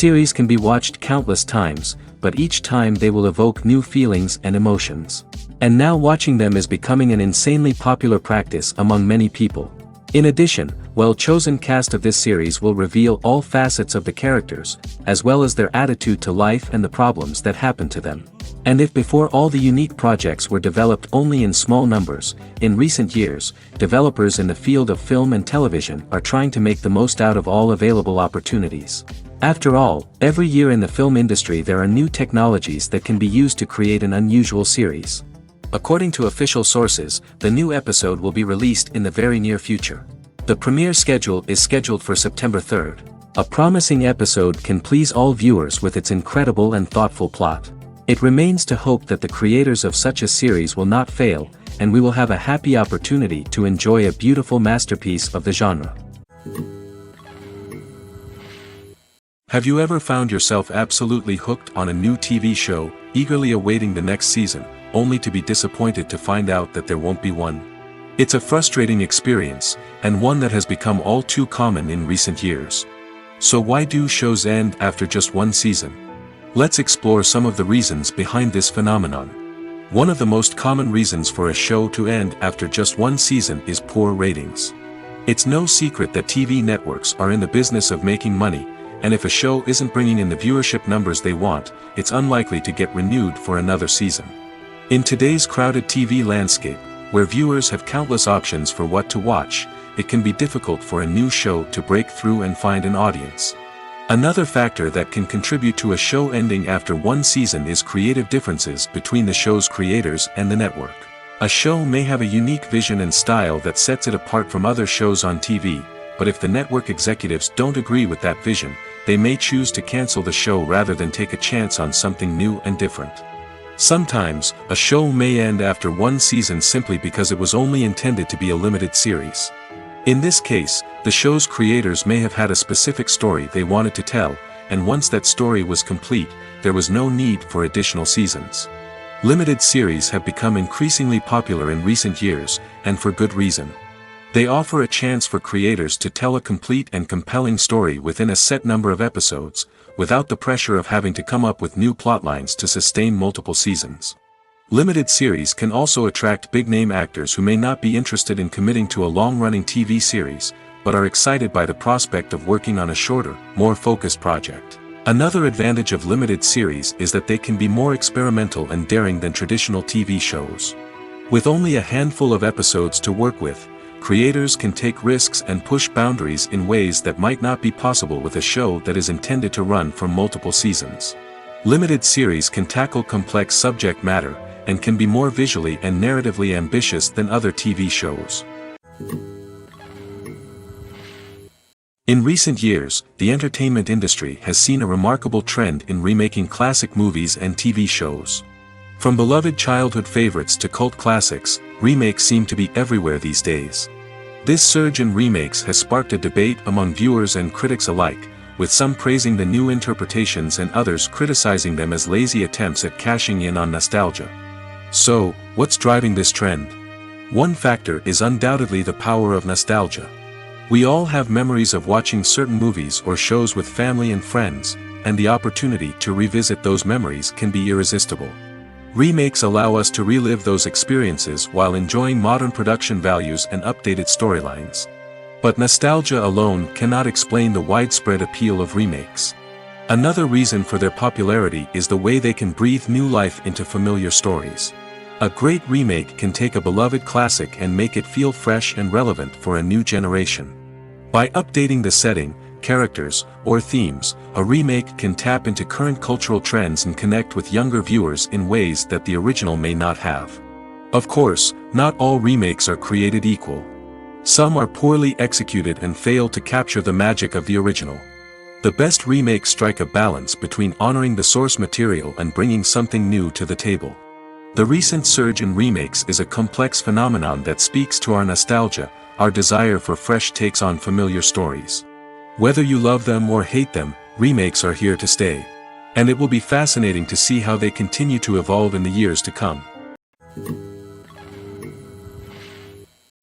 Series can be watched countless times, but each time they will evoke new feelings and emotions. And now watching them is becoming an insanely popular practice among many people. In addition, well-chosen cast of this series will reveal all facets of the characters, as well as their attitude to life and the problems that happen to them. And if before all the unique projects were developed only in small numbers, in recent years, developers in the field of film and television are trying to make the most out of all available opportunities. After all, every year in the film industry there are new technologies that can be used to create an unusual series. According to official sources, the new episode will be released in the very near future. The premiere schedule is scheduled for September 3rd. A promising episode can please all viewers with its incredible and thoughtful plot. It remains to hope that the creators of such a series will not fail, and we will have a happy opportunity to enjoy a beautiful masterpiece of the genre. Have you ever found yourself absolutely hooked on a new TV show, eagerly awaiting the next season, only to be disappointed to find out that there won't be one? It's a frustrating experience, and one that has become all too common in recent years. So why do shows end after just one season? Let's explore some of the reasons behind this phenomenon. One of the most common reasons for a show to end after just one season is poor ratings. It's no secret that TV networks are in the business of making money, and if a show isn't bringing in the viewership numbers they want, it's unlikely to get renewed for another season. In today's crowded TV landscape, where viewers have countless options for what to watch, it can be difficult for a new show to break through and find an audience. Another factor that can contribute to a show ending after one season is creative differences between the show's creators and the network. A show may have a unique vision and style that sets it apart from other shows on TV, but if the network executives don't agree with that vision, they may choose to cancel the show rather than take a chance on something new and different. Sometimes, a show may end after one season simply because it was only intended to be a limited series. In this case, the show's creators may have had a specific story they wanted to tell, and once that story was complete, there was no need for additional seasons. Limited series have become increasingly popular in recent years, and for good reason. They offer a chance for creators to tell a complete and compelling story within a set number of episodes, without the pressure of having to come up with new plotlines to sustain multiple seasons. Limited series can also attract big-name actors who may not be interested in committing to a long-running TV series, but are excited by the prospect of working on a shorter, more focused project. Another advantage of limited series is that they can be more experimental and daring than traditional TV shows. With only a handful of episodes to work with, creators can take risks and push boundaries in ways that might not be possible with a show that is intended to run for multiple seasons. Limited series can tackle complex subject matter, and can be more visually and narratively ambitious than other TV shows. In recent years, the entertainment industry has seen a remarkable trend in remaking classic movies and TV shows. From beloved childhood favorites to cult classics, remakes seem to be everywhere these days. This surge in remakes has sparked a debate among viewers and critics alike, with some praising the new interpretations and others criticizing them as lazy attempts at cashing in on nostalgia. So, what's driving this trend? One factor is undoubtedly the power of nostalgia. We all have memories of watching certain movies or shows with family and friends, and the opportunity to revisit those memories can be irresistible. Remakes allow us to relive those experiences while enjoying modern production values and updated storylines. But nostalgia alone cannot explain the widespread appeal of remakes. Another reason for their popularity is the way they can breathe new life into familiar stories. A great remake can take a beloved classic and make it feel fresh and relevant for a new generation. By updating the setting, characters, or themes, a remake can tap into current cultural trends and connect with younger viewers in ways that the original may not have. Of course, not all remakes are created equal. Some are poorly executed and fail to capture the magic of the original. The best remakes strike a balance between honoring the source material and bringing something new to the table. The recent surge in remakes is a complex phenomenon that speaks to our nostalgia, our desire for fresh takes on familiar stories. Whether you love them or hate them, remakes are here to stay. And it will be fascinating to see how they continue to evolve in the years to come.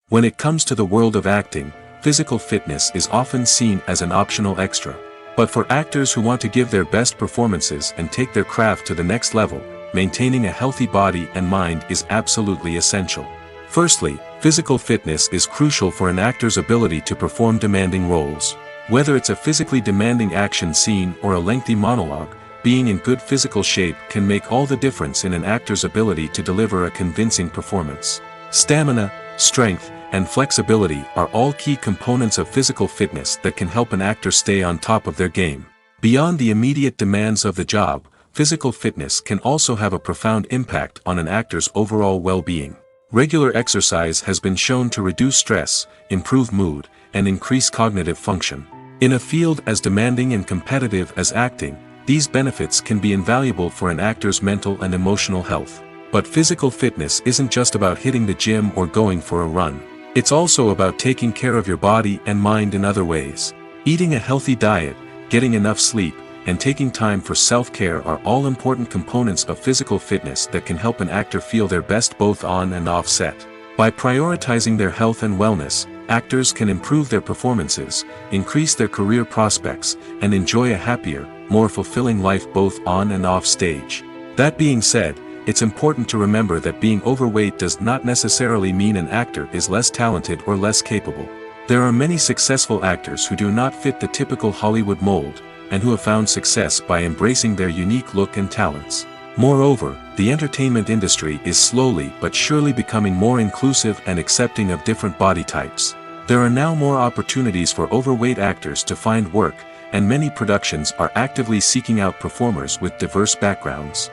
When it comes to the world of acting, physical fitness is often seen as an optional extra. But for actors who want to give their best performances and take their craft to the next level, maintaining a healthy body and mind is absolutely essential. Firstly, physical fitness is crucial for an actor's ability to perform demanding roles. Whether it's a physically demanding action scene or a lengthy monologue, being in good physical shape can make all the difference in an actor's ability to deliver a convincing performance. Stamina, strength, and flexibility are all key components of physical fitness that can help an actor stay on top of their game. Beyond the immediate demands of the job, physical fitness can also have a profound impact on an actor's overall well-being. Regular exercise has been shown to reduce stress, improve mood, and increase cognitive function. In a field as demanding and competitive as acting, these benefits can be invaluable for an actor's mental and emotional health. But physical fitness isn't just about hitting the gym or going for a run. It's also about taking care of your body and mind in other ways. Eating a healthy diet, getting enough sleep, and taking time for self-care are all important components of physical fitness that can help an actor feel their best both on and off set. By prioritizing their health and wellness, actors can improve their performances, increase their career prospects, and enjoy a happier, more fulfilling life both on and off stage. That being said, it's important to remember that being overweight does not necessarily mean an actor is less talented or less capable. There are many successful actors who do not fit the typical Hollywood mold, and who have found success by embracing their unique look and talents. Moreover, the entertainment industry is slowly but surely becoming more inclusive and accepting of different body types. There are now more opportunities for overweight actors to find work, and many productions are actively seeking out performers with diverse backgrounds.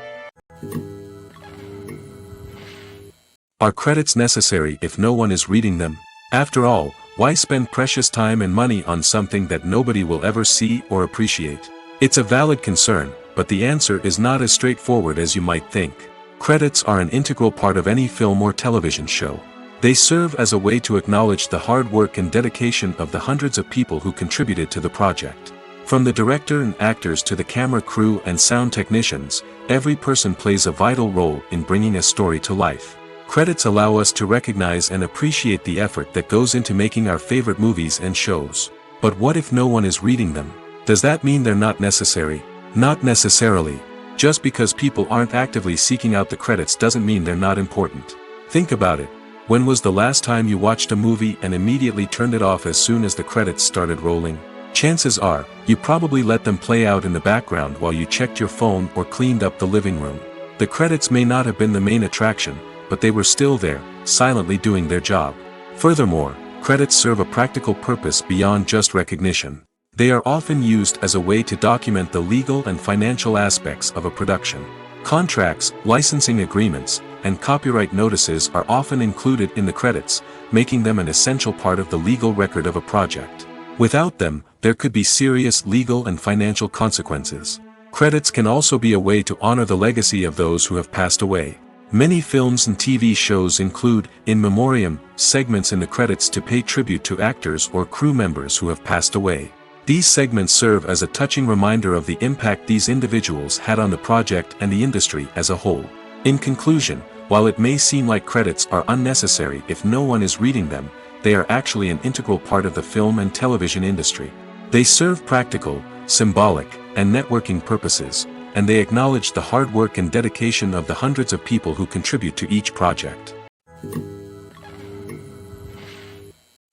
Are credits necessary if no one is reading them? After all, why spend precious time and money on something that nobody will ever see or appreciate? It's a valid concern, but the answer is not as straightforward as you might think. Credits are an integral part of any film or television show. They serve as a way to acknowledge the hard work and dedication of the hundreds of people who contributed to the project. From the director and actors to the camera crew and sound technicians, every person plays a vital role in bringing a story to life. Credits allow us to recognize and appreciate the effort that goes into making our favorite movies and shows. But what if no one is reading them? Does that mean they're not necessary? Not necessarily. Just because people aren't actively seeking out the credits doesn't mean they're not important. Think about it. When was the last time you watched a movie and immediately turned it off as soon as the credits started rolling? Chances are, you probably let them play out in the background while you checked your phone or cleaned up the living room. The credits may not have been the main attraction, but they were still there, silently doing their job. Furthermore, credits serve a practical purpose beyond just recognition. They are often used as a way to document the legal and financial aspects of a production. Contracts, licensing agreements, and copyright notices are often included in the credits, making them an essential part of the legal record of a project. Without them, there could be serious legal and financial consequences. Credits can also be a way to honor the legacy of those who have passed away. Many films and TV shows include, in memoriam, segments in the credits to pay tribute to actors or crew members who have passed away. These segments serve as a touching reminder of the impact these individuals had on the project and the industry as a whole. In conclusion, while it may seem like credits are unnecessary if no one is reading them, they are actually an integral part of the film and television industry. They serve practical, symbolic, and networking purposes, and they acknowledge the hard work and dedication of the hundreds of people who contribute to each project.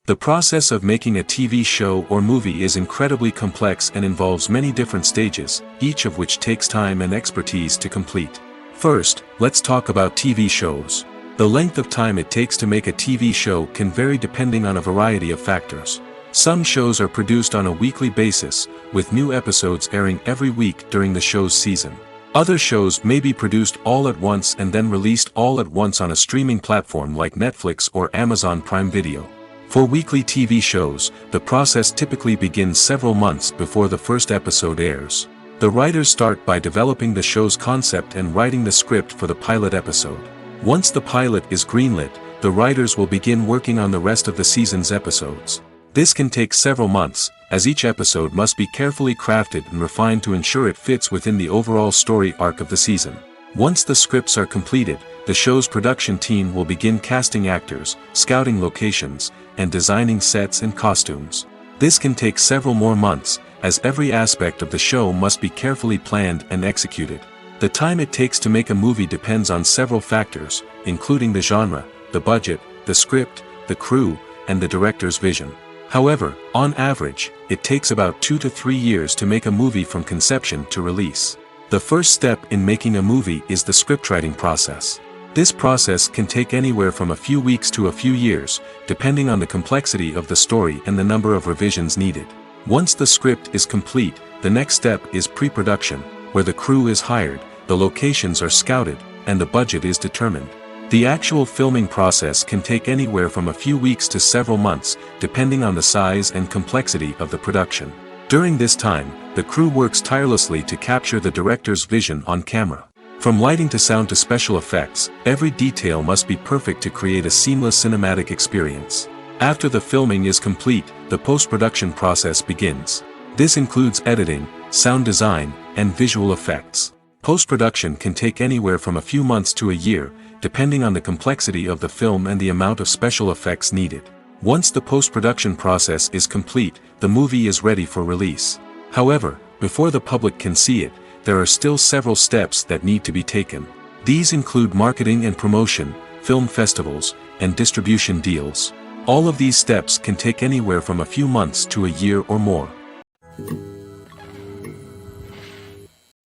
The process of making a TV show or movie is incredibly complex and involves many different stages, each of which takes time and expertise to complete. First, let's talk about TV shows. The length of time it takes to make a TV show can vary depending on a variety of factors. Some shows are produced on a weekly basis, with new episodes airing every week during the show's season. Other shows may be produced all at once and then released all at once on a streaming platform like Netflix or Amazon Prime Video. For weekly TV shows, the process typically begins several months before the first episode airs. The writers start by developing the show's concept and writing the script for the pilot episode. Once the pilot is greenlit, the writers will begin working on the rest of the season's episodes. This can take several months, as each episode must be carefully crafted and refined to ensure it fits within the overall story arc of the season. Once the scripts are completed, the show's production team will begin casting actors, scouting locations, and designing sets and costumes. This can take several more months, as every aspect of the show must be carefully planned and executed. The time it takes to make a movie depends on several factors, including the genre, the budget, the script, the crew, and the director's vision. However, on average, it takes about 2 to 3 years to make a movie from conception to release. The first step in making a movie is the scriptwriting process. This process can take anywhere from a few weeks to a few years, depending on the complexity of the story and the number of revisions needed. Once the script is complete, the next step is pre-production, where the crew is hired, the locations are scouted, and the budget is determined. The actual filming process can take anywhere from a few weeks to several months, depending on the size and complexity of the production. During this time, the crew works tirelessly to capture the director's vision on camera. From lighting to sound to special effects, every detail must be perfect to create a seamless cinematic experience. After the filming is complete, the post-production process begins. This includes editing, sound design, and visual effects. Post-production can take anywhere from a few months to a year, depending on the complexity of the film and the amount of special effects needed. Once the post-production process is complete, the movie is ready for release. However, before the public can see it, there are still several steps that need to be taken. These include marketing and promotion, film festivals, and distribution deals. All of these steps can take anywhere from a few months to a year or more.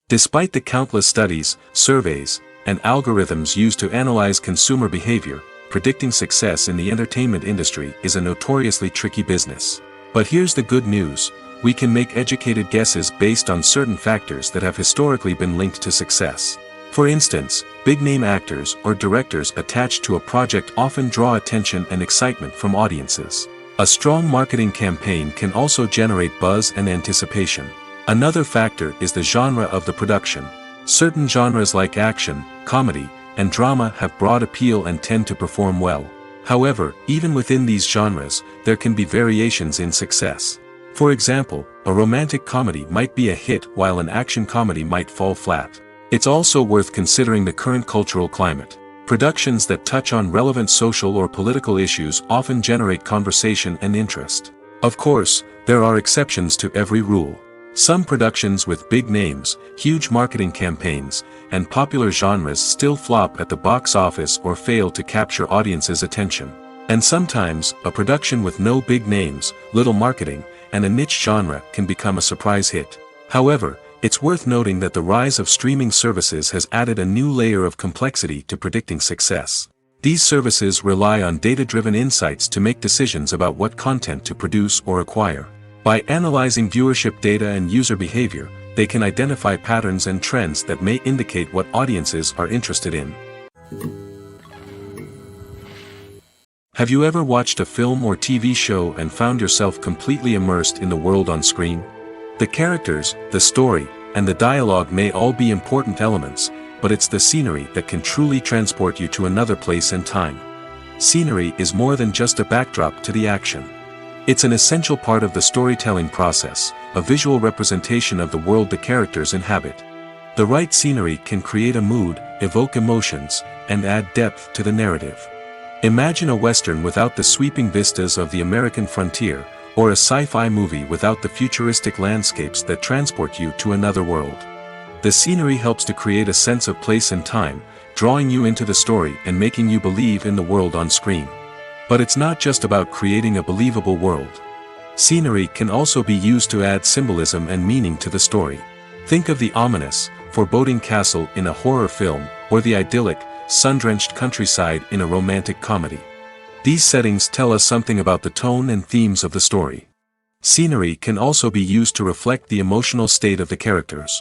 Despite the countless studies, surveys, and algorithms used to analyze consumer behavior, predicting success in the entertainment industry is a notoriously tricky business. But here's the good news: we can make educated guesses based on certain factors that have historically been linked to success. For instance, big-name actors or directors attached to a project often draw attention and excitement from audiences. A strong marketing campaign can also generate buzz and anticipation. Another factor is the genre of the production. Certain genres like action, comedy, and drama have broad appeal and tend to perform well. However, even within these genres, there can be variations in success. For example, a romantic comedy might be a hit while an action comedy might fall flat. It's also worth considering the current cultural climate. Productions that touch on relevant social or political issues often generate conversation and interest. Of course, there are exceptions to every rule. Some productions with big names, huge marketing campaigns, and popular genres still flop at the box office or fail to capture audiences' attention. And sometimes, a production with no big names, little marketing, and a niche genre can become a surprise hit. However, it's worth noting that the rise of streaming services has added a new layer of complexity to predicting success. These services rely on data-driven insights to make decisions about what content to produce or acquire. By analyzing viewership data and user behavior, they can identify patterns and trends that may indicate what audiences are interested in. Have you ever watched a film or TV show and found yourself completely immersed in the world on screen? The characters, the story, and the dialogue may all be important elements, but it's the scenery that can truly transport you to another place and time. Scenery is more than just a backdrop to the action. It's an essential part of the storytelling process, a visual representation of the world the characters inhabit. The right scenery can create a mood, evoke emotions, and add depth to the narrative. Imagine a Western without the sweeping vistas of the American frontier, or a sci-fi movie without the futuristic landscapes that transport you to another world. The scenery helps to create a sense of place and time, drawing you into the story and making you believe in the world on screen. But it's not just about creating a believable world. Scenery can also be used to add symbolism and meaning to the story. Think of the ominous, foreboding castle in a horror film, or the idyllic, sun-drenched countryside in a romantic comedy. These settings tell us something about the tone and themes of the story. Scenery can also be used to reflect the emotional state of the characters.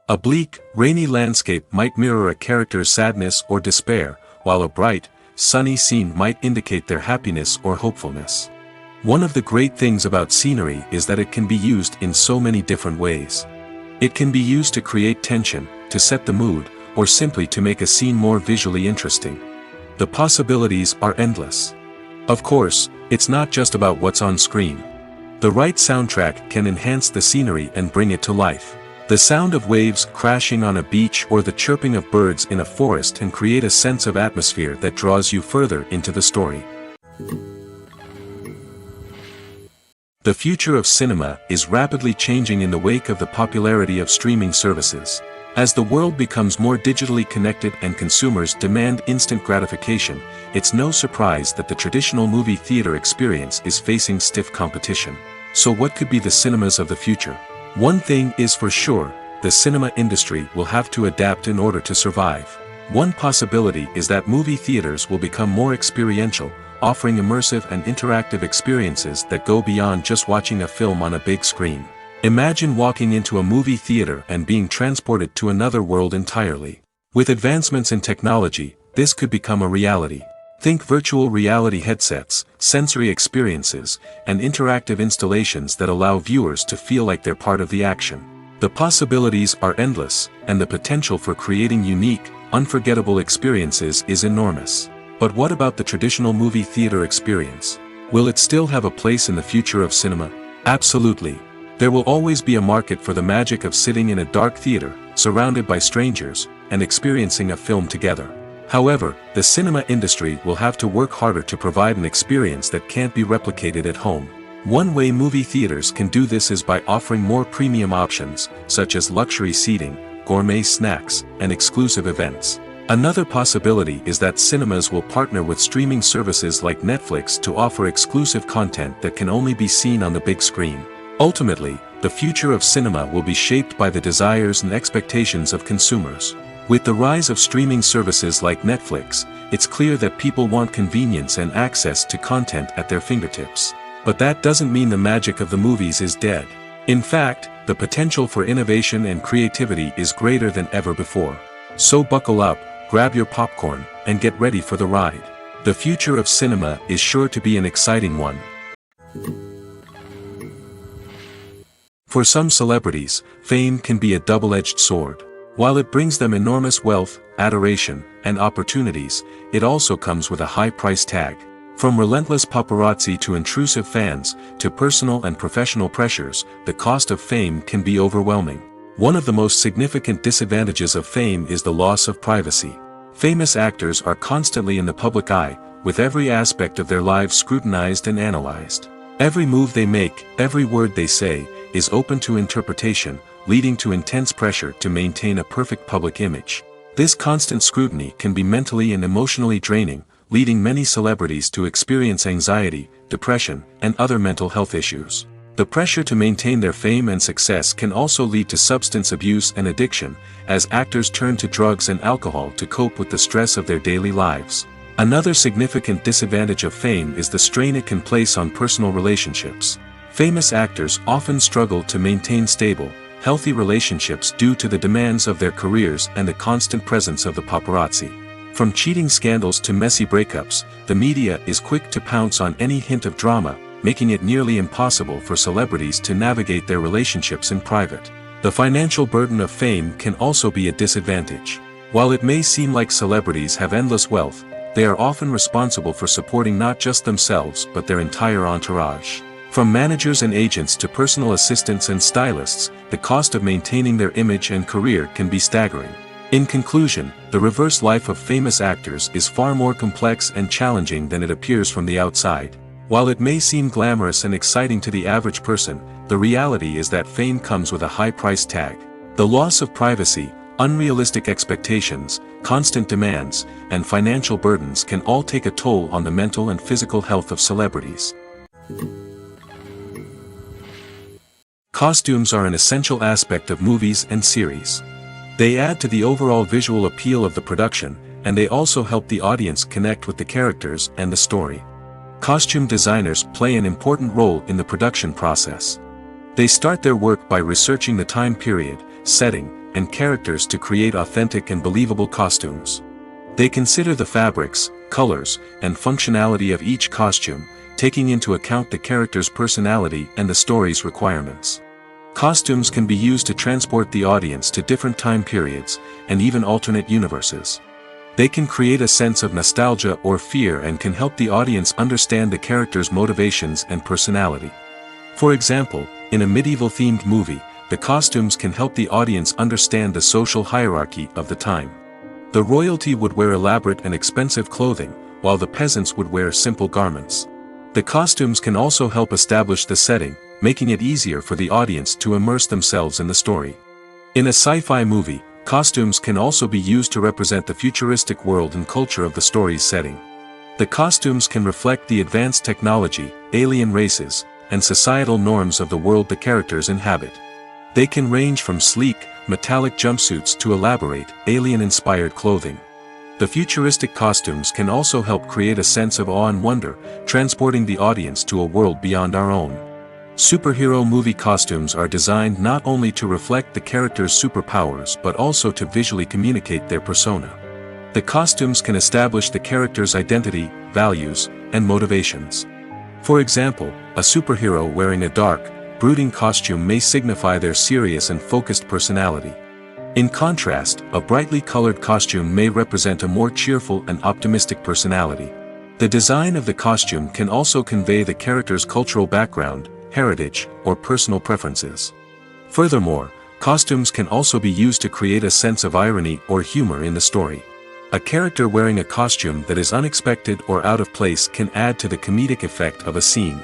A bleak, rainy landscape might mirror a character's sadness or despair, while a bright, sunny scene might indicate their happiness or hopefulness. One of the great things about scenery is that it can be used in so many different ways. It can be used to create tension, to set the mood, or simply to make a scene more visually interesting. The possibilities are endless. Of course, it's not just about what's on screen. The right soundtrack can enhance the scenery and bring it to life. The sound of waves crashing on a beach or the chirping of birds in a forest can create a sense of atmosphere that draws you further into the story. The future of cinema is rapidly changing in the wake of the popularity of streaming services. As the world becomes more digitally connected and consumers demand instant gratification, it's no surprise that the traditional movie theater experience is facing stiff competition. So what could be the cinemas of the future? One thing is for sure, the cinema industry will have to adapt in order to survive. One possibility is that movie theaters will become more experiential, offering immersive and interactive experiences that go beyond just watching a film on a big screen. Imagine walking into a movie theater and being transported to another world entirely. With advancements in technology, this could become a reality. Think virtual reality headsets, sensory experiences, and interactive installations that allow viewers to feel like they're part of the action. The possibilities are endless, and the potential for creating unique, unforgettable experiences is enormous. But what about the traditional movie theater experience? Will it still have a place in the future of cinema? Absolutely. There will always be a market for the magic of sitting in a dark theater, surrounded by strangers, and experiencing a film together. However, the cinema industry will have to work harder to provide an experience that can't be replicated at home. One way movie theaters can do this is by offering more premium options, such as luxury seating, gourmet snacks, and exclusive events. Another possibility is that cinemas will partner with streaming services like Netflix to offer exclusive content that can only be seen on the big screen. Ultimately, the future of cinema will be shaped by the desires and expectations of consumers. With the rise of streaming services like Netflix, it's clear that people want convenience and access to content at their fingertips. But that doesn't mean the magic of the movies is dead. In fact, the potential for innovation and creativity is greater than ever before. So buckle up, grab your popcorn, and get ready for the ride. The future of cinema is sure to be an exciting one. For some celebrities, fame can be a double-edged sword. While it brings them enormous wealth, adoration, and opportunities, it also comes with a high price tag. From relentless paparazzi to intrusive fans, to personal and professional pressures, the cost of fame can be overwhelming. One of the most significant disadvantages of fame is the loss of privacy. Famous actors are constantly in the public eye, with every aspect of their lives scrutinized and analyzed. Every move they make, every word they say, is open to interpretation, leading to intense pressure to maintain a perfect public image. This constant scrutiny can be mentally and emotionally draining, leading many celebrities to experience anxiety, depression, and other mental health issues. The pressure to maintain their fame and success can also lead to substance abuse and addiction, as actors turn to drugs and alcohol to cope with the stress of their daily lives. Another significant disadvantage of fame is the strain it can place on personal relationships. Famous actors often struggle to maintain stable, healthy relationships due to the demands of their careers and the constant presence of the paparazzi. From cheating scandals to messy breakups, the media is quick to pounce on any hint of drama, making it nearly impossible for celebrities to navigate their relationships in private. The financial burden of fame can also be a disadvantage. While it may seem like celebrities have endless wealth, they are often responsible for supporting not just themselves but their entire entourage. From managers and agents to personal assistants and stylists, the cost of maintaining their image and career can be staggering. In conclusion, the reverse life of famous actors is far more complex and challenging than it appears from the outside. While it may seem glamorous and exciting to the average person, the reality is that fame comes with a high price tag. The loss of privacy, unrealistic expectations, constant demands, and financial burdens can all take a toll on the mental and physical health of celebrities. Costumes are an essential aspect of movies and series. They add to the overall visual appeal of the production, and they also help the audience connect with the characters and the story. Costume designers play an important role in the production process. They start their work by researching the time period, setting, and characters to create authentic and believable costumes. They consider the fabrics, colors, and functionality of each costume, taking into account the character's personality and the story's requirements. Costumes can be used to transport the audience to different time periods, and even alternate universes. They can create a sense of nostalgia or fear and can help the audience understand the character's motivations and personality. For example, in a medieval-themed movie, the costumes can help the audience understand the social hierarchy of the time. The royalty would wear elaborate and expensive clothing, while the peasants would wear simple garments. The costumes can also help establish the setting, making it easier for the audience to immerse themselves in the story. In a sci-fi movie, costumes can also be used to represent the futuristic world and culture of the story's setting. The costumes can reflect the advanced technology, alien races, and societal norms of the world the characters inhabit. They can range from sleek, metallic jumpsuits to elaborate, alien-inspired clothing. The futuristic costumes can also help create a sense of awe and wonder, transporting the audience to a world beyond our own. Superhero movie costumes are designed not only to reflect the character's superpowers but also to visually communicate their persona. The costumes can establish the character's identity, values, and motivations. For example, a superhero wearing a dark, brooding costume may signify their serious and focused personality. In contrast, a brightly colored costume may represent a more cheerful and optimistic personality. The design of the costume can also convey the character's cultural background, heritage, or personal preferences. Furthermore, costumes can also be used to create a sense of irony or humor in the story. A character wearing a costume that is unexpected or out of place can add to the comedic effect of a scene.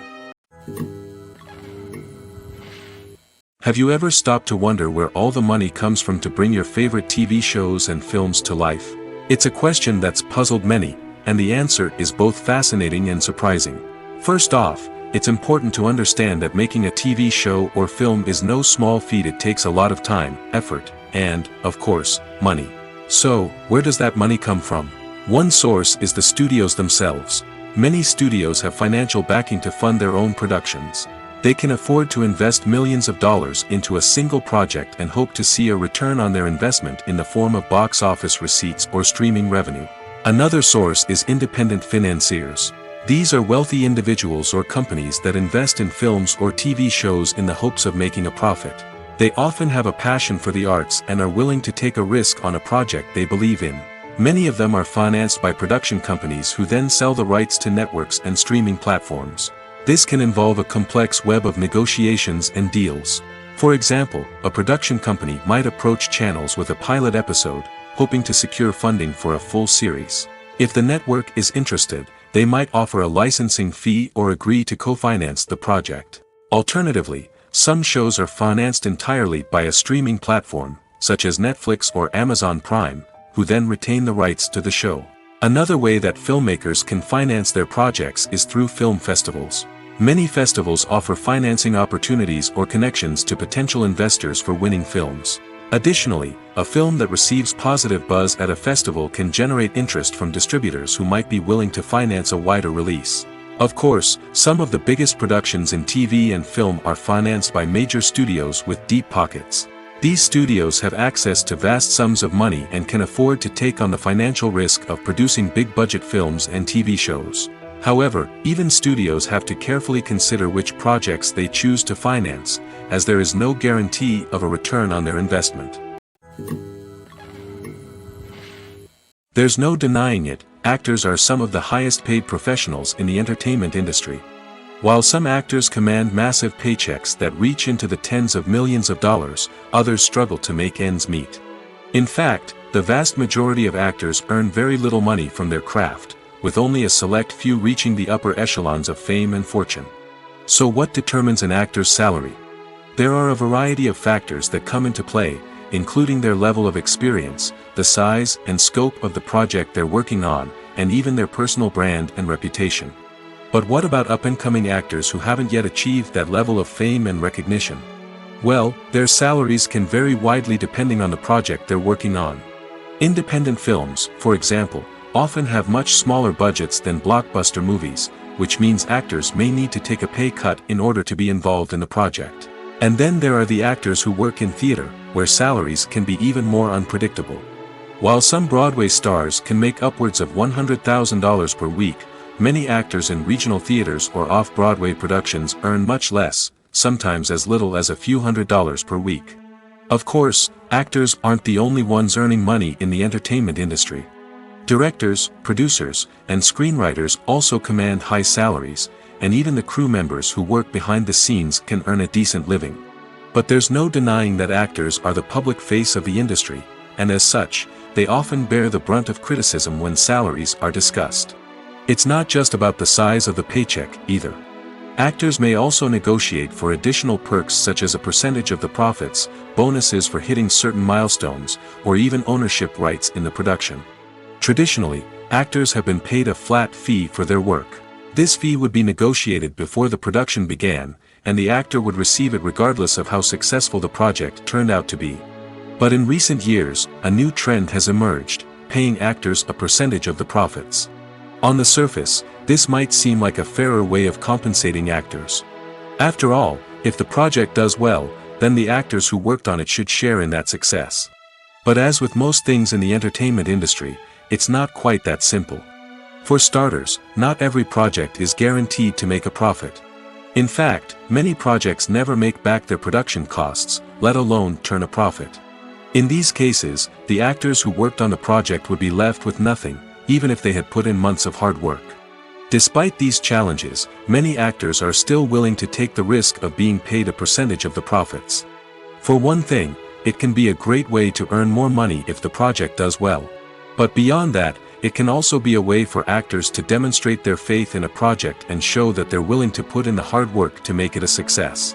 Have you ever stopped to wonder where all the money comes from to bring your favorite TV shows and films to life? It's a question that's puzzled many, and the answer is both fascinating and surprising. First off, it's important to understand that making a TV show or film is no small feat. It takes a lot of time, effort, and, of course, money. So, where does that money come from? One source is the studios themselves. Many studios have financial backing to fund their own productions. They can afford to invest millions of dollars into a single project and hope to see a return on their investment in the form of box office receipts or streaming revenue. Another source is independent financiers. These are wealthy individuals or companies that invest in films or TV shows in the hopes of making a profit. They often have a passion for the arts and are willing to take a risk on a project they believe in. Many of them are financed by production companies who then sell the rights to networks and streaming platforms. This can involve a complex web of negotiations and deals. For example, a production company might approach channels with a pilot episode, hoping to secure funding for a full series. If the network is interested, they might offer a licensing fee or agree to co-finance the project. Alternatively, some shows are financed entirely by a streaming platform, such as Netflix or Amazon Prime, who then retain the rights to the show. Another way that filmmakers can finance their projects is through film festivals. Many festivals offer financing opportunities or connections to potential investors for winning films. Additionally, a film that receives positive buzz at a festival can generate interest from distributors who might be willing to finance a wider release. Of course, some of the biggest productions in TV and film are financed by major studios with deep pockets. These studios have access to vast sums of money and can afford to take on the financial risk of producing big-budget films and TV shows. However, even studios have to carefully consider which projects they choose to finance, as there is no guarantee of a return on their investment. There's no denying it, actors are some of the highest-paid professionals in the entertainment industry. While some actors command massive paychecks that reach into the tens of millions of dollars, others struggle to make ends meet. In fact, the vast majority of actors earn very little money from their craft, with only a select few reaching the upper echelons of fame and fortune. So what determines an actor's salary? There are a variety of factors that come into play, including their level of experience, the size and scope of the project they're working on, and even their personal brand and reputation. But what about up-and-coming actors who haven't yet achieved that level of fame and recognition? Well, their salaries can vary widely depending on the project they're working on. Independent films, for example, often have much smaller budgets than blockbuster movies, which means actors may need to take a pay cut in order to be involved in the project. And then there are the actors who work in theater, where salaries can be even more unpredictable. While some Broadway stars can make upwards of $100,000 per week, many actors in regional theaters or off-Broadway productions earn much less, sometimes as little as a few $100s per week. Of course, actors aren't the only ones earning money in the entertainment industry. Directors, producers, and screenwriters also command high salaries, and even the crew members who work behind the scenes can earn a decent living. But there's no denying that actors are the public face of the industry, and as such, they often bear the brunt of criticism when salaries are discussed. It's not just about the size of the paycheck, either. Actors may also negotiate for additional perks such as a percentage of the profits, bonuses for hitting certain milestones, or even ownership rights in the production. Traditionally, actors have been paid a flat fee for their work. This fee would be negotiated before the production began, and the actor would receive it regardless of how successful the project turned out to be. But in recent years, a new trend has emerged, paying actors a percentage of the profits. On the surface, this might seem like a fairer way of compensating actors. After all, if the project does well, then the actors who worked on it should share in that success. But as with most things in the entertainment industry, it's not quite that simple. For starters, not every project is guaranteed to make a profit. In fact, many projects never make back their production costs, let alone turn a profit. In these cases, the actors who worked on the project would be left with nothing, even if they had put in months of hard work. Despite these challenges, many actors are still willing to take the risk of being paid a percentage of the profits. For one thing, it can be a great way to earn more money if the project does well. But beyond that, it can also be a way for actors to demonstrate their faith in a project and show that they're willing to put in the hard work to make it a success.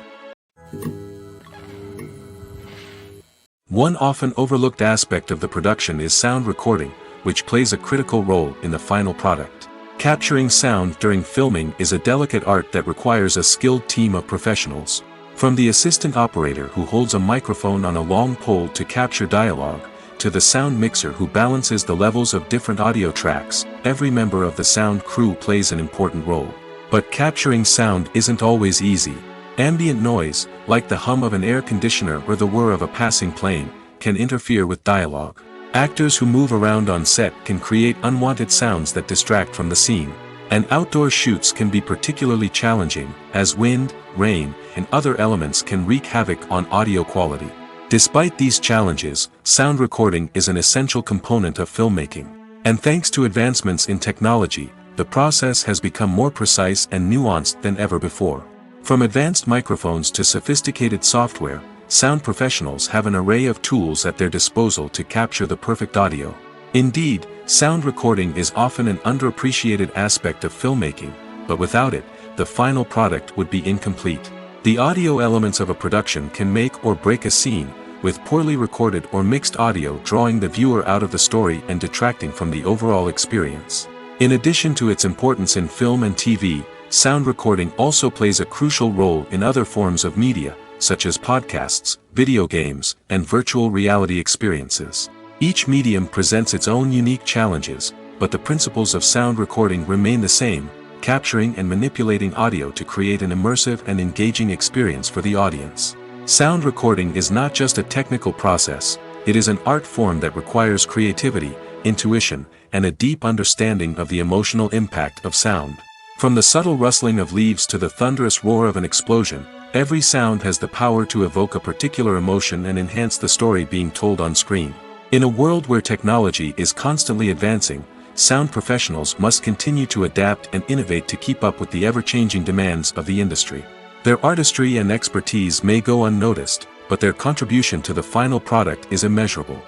One often overlooked aspect of the production is sound recording, which plays a critical role in the final product. Capturing sound during filming is a delicate art that requires a skilled team of professionals. From the assistant operator who holds a microphone on a long pole to capture dialogue, to the sound mixer who balances the levels of different audio tracks, every member of the sound crew plays an important role. But capturing sound isn't always easy. Ambient noise, like the hum of an air conditioner or the whir of a passing plane, can interfere with dialogue. Actors who move around on set can create unwanted sounds that distract from the scene. And outdoor shoots can be particularly challenging, as wind, rain, and other elements can wreak havoc on audio quality. Despite these challenges, sound recording is an essential component of filmmaking. And thanks to advancements in technology, the process has become more precise and nuanced than ever before. From advanced microphones to sophisticated software, sound professionals have an array of tools at their disposal to capture the perfect audio. Indeed, sound recording is often an underappreciated aspect of filmmaking, but without it, the final product would be incomplete. The audio elements of a production can make or break a scene, with poorly recorded or mixed audio drawing the viewer out of the story and detracting from the overall experience. In addition to its importance in film and TV, sound recording also plays a crucial role in other forms of media, such as podcasts, video games, and virtual reality experiences. Each medium presents its own unique challenges, but the principles of sound recording remain the same, capturing and manipulating audio to create an immersive and engaging experience for the audience. Sound recording is not just a technical process, it is an art form that requires creativity, intuition, and a deep understanding of the emotional impact of sound. From the subtle rustling of leaves to the thunderous roar of an explosion, every sound has the power to evoke a particular emotion and enhance the story being told on screen. In a world where technology is constantly advancing, sound professionals must continue to adapt and innovate to keep up with the ever-changing demands of the industry. Their artistry and expertise may go unnoticed, but their contribution to the final product is immeasurable.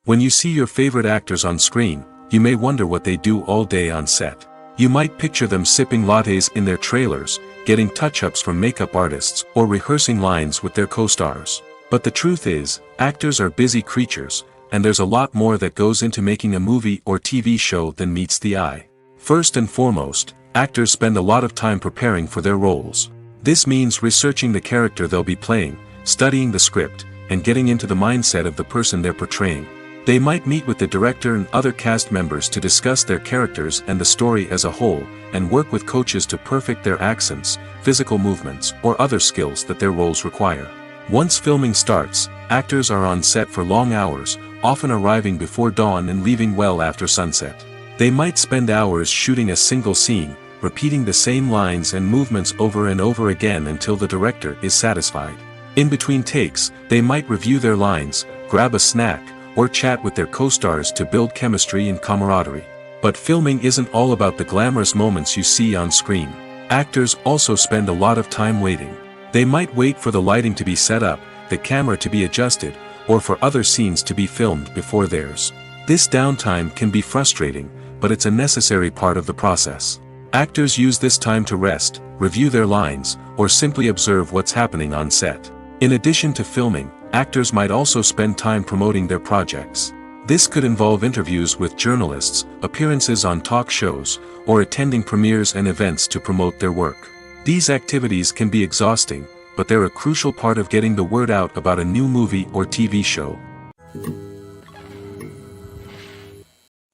When you see your favorite actors on screen, you may wonder what they do all day on set. You might picture them sipping lattes in their trailers, getting touch-ups from makeup artists, or rehearsing lines with their co-stars. But the truth is, actors are busy creatures, and there's a lot more that goes into making a movie or TV show than meets the eye. First and foremost, actors spend a lot of time preparing for their roles. This means researching the character they'll be playing, studying the script, and getting into the mindset of the person they're portraying. They might meet with the director and other cast members to discuss their characters and the story as a whole, and work with coaches to perfect their accents, physical movements, or other skills that their roles require. Once filming starts, actors are on set for long hours, often arriving before dawn and leaving well after sunset. They might spend hours shooting a single scene, repeating the same lines and movements over and over again until the director is satisfied. In between takes, they might review their lines, grab a snack, or chat with their co-stars to build chemistry and camaraderie. But filming isn't all about the glamorous moments you see on screen. Actors also spend a lot of time waiting. They might wait for the lighting to be set up, the camera to be adjusted, or for other scenes to be filmed before theirs. This downtime can be frustrating, but it's a necessary part of the process. Actors use this time to rest, review their lines, or simply observe what's happening on set. In addition to filming, actors might also spend time promoting their projects. This could involve interviews with journalists, appearances on talk shows, or attending premieres and events to promote their work. These activities can be exhausting, but they're a crucial part of getting the word out about a new movie or TV show.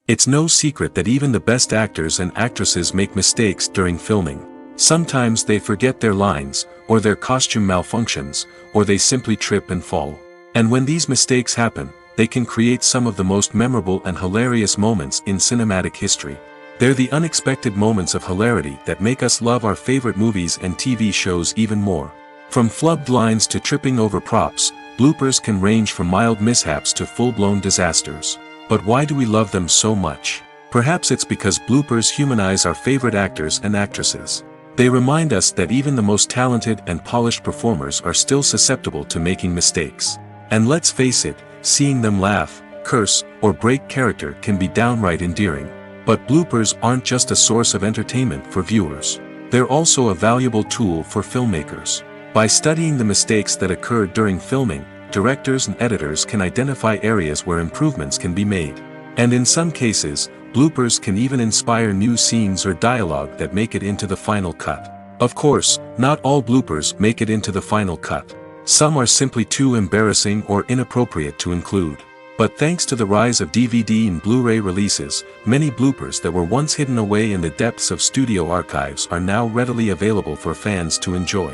It's no secret that even the best actors and actresses make mistakes during filming. Sometimes they forget their lines, or their costume malfunctions, or they simply trip and fall. And when these mistakes happen, they can create some of the most memorable and hilarious moments in cinematic history. They're the unexpected moments of hilarity that make us love our favorite movies and TV shows even more. From flubbed lines to tripping over props, bloopers can range from mild mishaps to full-blown disasters. But why do we love them so much? Perhaps it's because bloopers humanize our favorite actors and actresses. They remind us that even the most talented and polished performers are still susceptible to making mistakes. And let's face it, seeing them laugh, curse, or break character can be downright endearing. But bloopers aren't just a source of entertainment for viewers. They're also a valuable tool for filmmakers. By studying the mistakes that occurred during filming, directors and editors can identify areas where improvements can be made. And in some cases, bloopers can even inspire new scenes or dialogue that make it into the final cut. Of course, not all bloopers make it into the final cut. Some are simply too embarrassing or inappropriate to include. But thanks to the rise of DVD and Blu-ray releases, many bloopers that were once hidden away in the depths of studio archives are now readily available for fans to enjoy.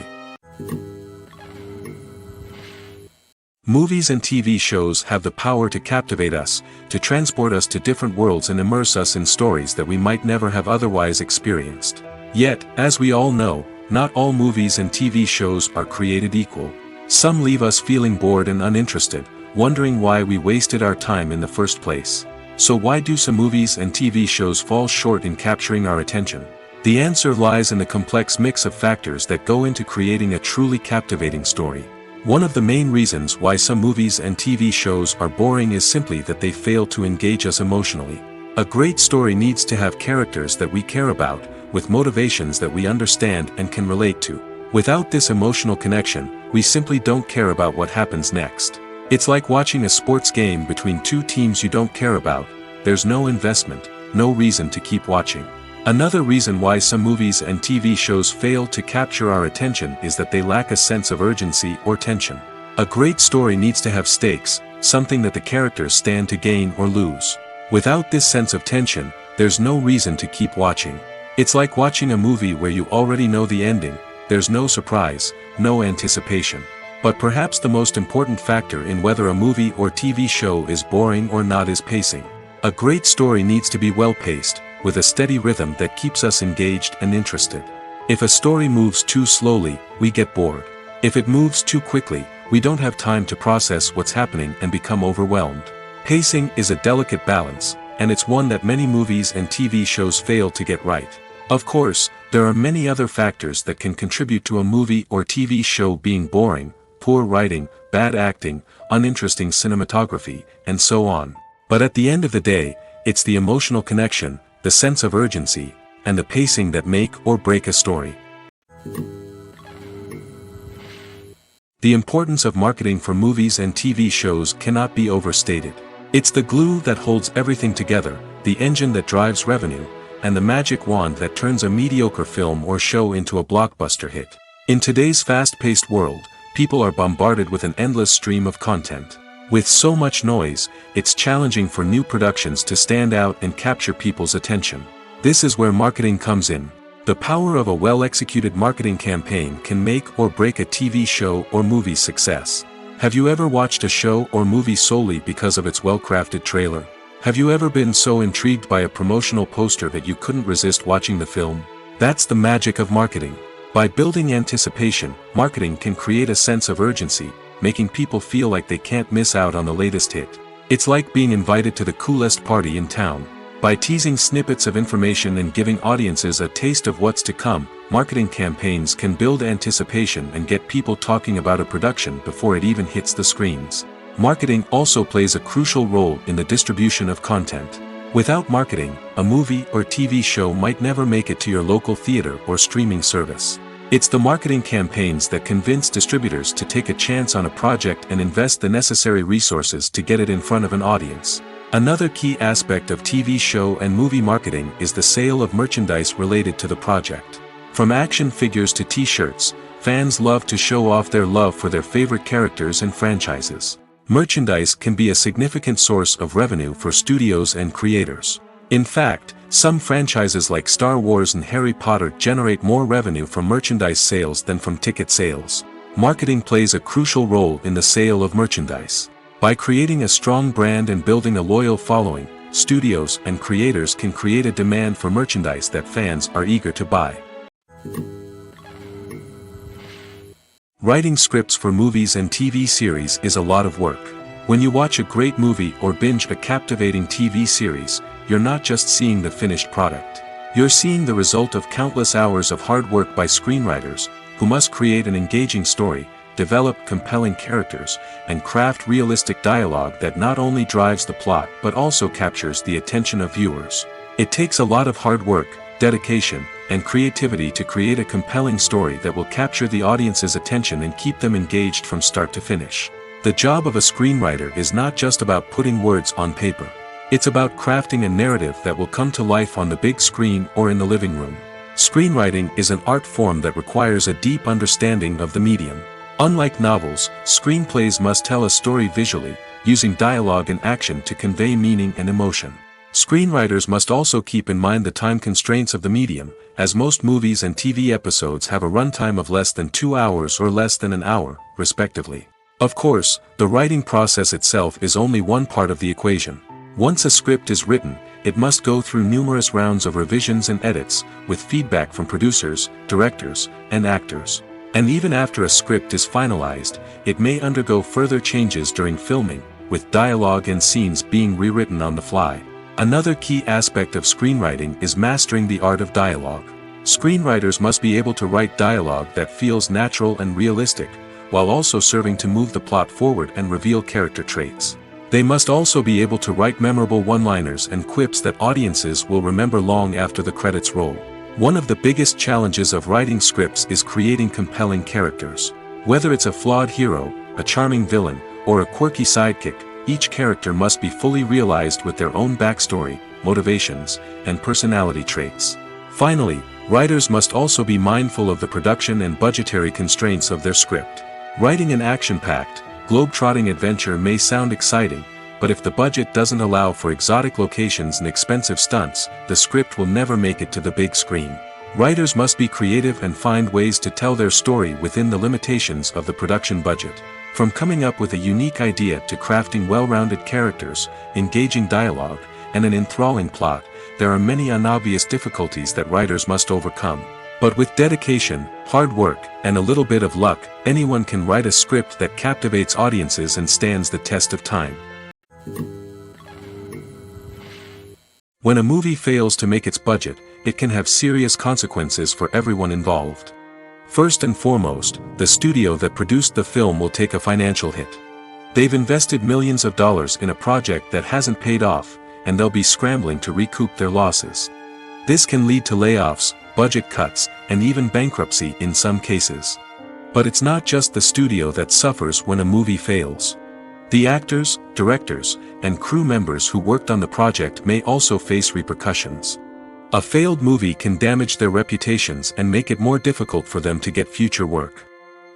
Movies and TV shows have the power to captivate us, to transport us to different worlds and immerse us in stories that we might never have otherwise experienced. Yet, as we all know, not all movies and TV shows are created equal. Some leave us feeling bored and uninterested, wondering why we wasted our time in the first place. So why do some movies and TV shows fall short in capturing our attention? The answer lies in the complex mix of factors that go into creating a truly captivating story. One of the main reasons why some movies and TV shows are boring is simply that they fail to engage us emotionally. A great story needs to have characters that we care about, with motivations that we understand and can relate to. Without this emotional connection, we simply don't care about what happens next. It's like watching a sports game between two teams you don't care about. There's no investment, no reason to keep watching. Another reason why some movies and TV shows fail to capture our attention is that they lack a sense of urgency or tension. A great story needs to have stakes, something that the characters stand to gain or lose. Without this sense of tension, there's no reason to keep watching. It's like watching a movie where you already know the ending. There's no surprise, no anticipation. But perhaps the most important factor in whether a movie or TV show is boring or not is pacing. A great story needs to be well-paced, with a steady rhythm that keeps us engaged and interested. If a story moves too slowly, we get bored. If it moves too quickly, we don't have time to process what's happening and become overwhelmed. Pacing is a delicate balance, and it's one that many movies and TV shows fail to get right. Of course, there are many other factors that can contribute to a movie or TV show being boring: poor writing, bad acting, uninteresting cinematography, and so on. But at the end of the day, it's the emotional connection, the sense of urgency, and the pacing that make or break a story. The importance of marketing for movies and TV shows cannot be overstated. It's the glue that holds everything together, the engine that drives revenue, and the magic wand that turns a mediocre film or show into a blockbuster hit. In today's fast-paced world, people are bombarded with an endless stream of content. With so much noise, it's challenging for new productions to stand out and capture people's attention. This is where marketing comes in. The power of a well-executed marketing campaign can make or break a TV show or movie's success. Have you ever watched a show or movie solely because of its well-crafted trailer? Have you ever been so intrigued by a promotional poster that you couldn't resist watching the film? That's the magic of marketing. By building anticipation, marketing can create a sense of urgency, making people feel like they can't miss out on the latest hit. It's like being invited to the coolest party in town. By teasing snippets of information and giving audiences a taste of what's to come, marketing campaigns can build anticipation and get people talking about a production before it even hits the screens. Marketing also plays a crucial role in the distribution of content. Without marketing, a movie or TV show might never make it to your local theater or streaming service. It's the marketing campaigns that convince distributors to take a chance on a project and invest the necessary resources to get it in front of an audience. Another key aspect of TV show and movie marketing is the sale of merchandise related to the project. From action figures to t-shirts, fans love to show off their love for their favorite characters and franchises. Merchandise can be a significant source of revenue for studios and creators. In fact, some franchises like Star Wars and Harry Potter generate more revenue from merchandise sales than from ticket sales. Marketing plays a crucial role in the sale of merchandise. By creating a strong brand and building a loyal following, studios and creators can create a demand for merchandise that fans are eager to buy. Writing scripts for movies and TV series is a lot of work. When you watch a great movie or binge a captivating TV series, you're not just seeing the finished product. You're seeing the result of countless hours of hard work by screenwriters, who must create an engaging story, develop compelling characters, and craft realistic dialogue that not only drives the plot but also captures the attention of viewers. It takes a lot of hard work, dedication, and creativity to create a compelling story that will capture the audience's attention and keep them engaged from start to finish. The job of a screenwriter is not just about putting words on paper. It's about crafting a narrative that will come to life on the big screen or in the living room. Screenwriting is an art form that requires a deep understanding of the medium. Unlike novels, screenplays must tell a story visually, using dialogue and action to convey meaning and emotion. Screenwriters must also keep in mind the time constraints of the medium, as most movies and TV episodes have a runtime of less than 2 hours or less than an hour, respectively. Of course, the writing process itself is only one part of the equation. Once a script is written, it must go through numerous rounds of revisions and edits, with feedback from producers, directors, and actors. And even after a script is finalized, it may undergo further changes during filming, with dialogue and scenes being rewritten on the fly. Another key aspect of screenwriting is mastering the art of dialogue. Screenwriters must be able to write dialogue that feels natural and realistic, while also serving to move the plot forward and reveal character traits. They must also be able to write memorable one-liners and quips that audiences will remember long after the credits roll. One of the biggest challenges of writing scripts is creating compelling characters. Whether it's a flawed hero, a charming villain, or a quirky sidekick, each character must be fully realized with their own backstory, motivations, and personality traits. Finally, writers must also be mindful of the production and budgetary constraints of their script. Writing an action-packed, globe-trotting adventure may sound exciting, but if the budget doesn't allow for exotic locations and expensive stunts, the script will never make it to the big screen. Writers must be creative and find ways to tell their story within the limitations of the production budget. From coming up with a unique idea to crafting well-rounded characters, engaging dialogue, and an enthralling plot, there are many unobvious difficulties that writers must overcome. But with dedication, hard work, and a little bit of luck, anyone can write a script that captivates audiences and stands the test of time. When a movie fails to make its budget, it can have serious consequences for everyone involved. First and foremost, the studio that produced the film will take a financial hit. They've invested millions of dollars in a project that hasn't paid off, and they'll be scrambling to recoup their losses. This can lead to layoffs, budget cuts, and even bankruptcy in some cases. But it's not just the studio that suffers when a movie fails. The actors, directors, and crew members who worked on the project may also face repercussions. A failed movie can damage their reputations and make it more difficult for them to get future work.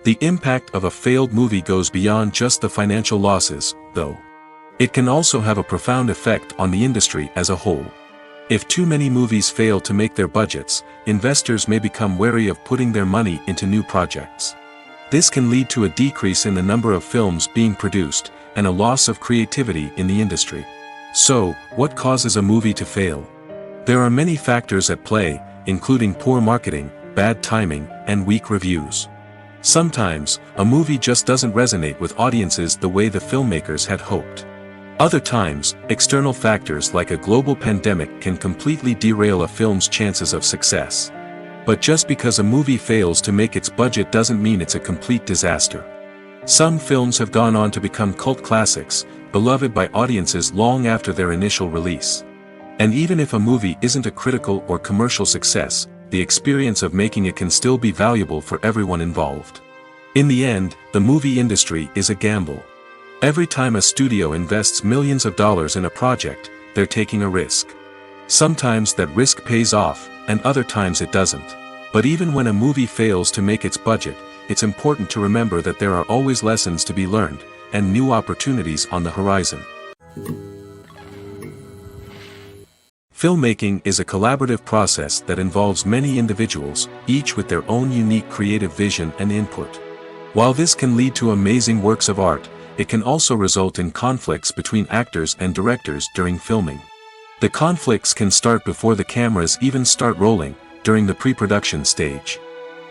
The impact of a failed movie goes beyond just the financial losses, though. It can also have a profound effect on the industry as a whole. If too many movies fail to make their budgets, investors may become wary of putting their money into new projects. This can lead to a decrease in the number of films being produced, and a loss of creativity in the industry. So, what causes a movie to fail? There are many factors at play, including poor marketing, bad timing, and weak reviews. Sometimes, a movie just doesn't resonate with audiences the way the filmmakers had hoped. Other times, external factors like a global pandemic can completely derail a film's chances of success. But just because a movie fails to make its budget doesn't mean it's a complete disaster. Some films have gone on to become cult classics, beloved by audiences long after their initial release. And even if a movie isn't a critical or commercial success, the experience of making it can still be valuable for everyone involved. In the end, the movie industry is a gamble. Every time a studio invests millions of dollars in a project, they're taking a risk. Sometimes that risk pays off, and other times it doesn't. But even when a movie fails to make its budget, it's important to remember that there are always lessons to be learned, and new opportunities on the horizon. Filmmaking is a collaborative process that involves many individuals, each with their own unique creative vision and input. While this can lead to amazing works of art, it can also result in conflicts between actors and directors during filming. The conflicts can start before the cameras even start rolling, during the pre-production stage.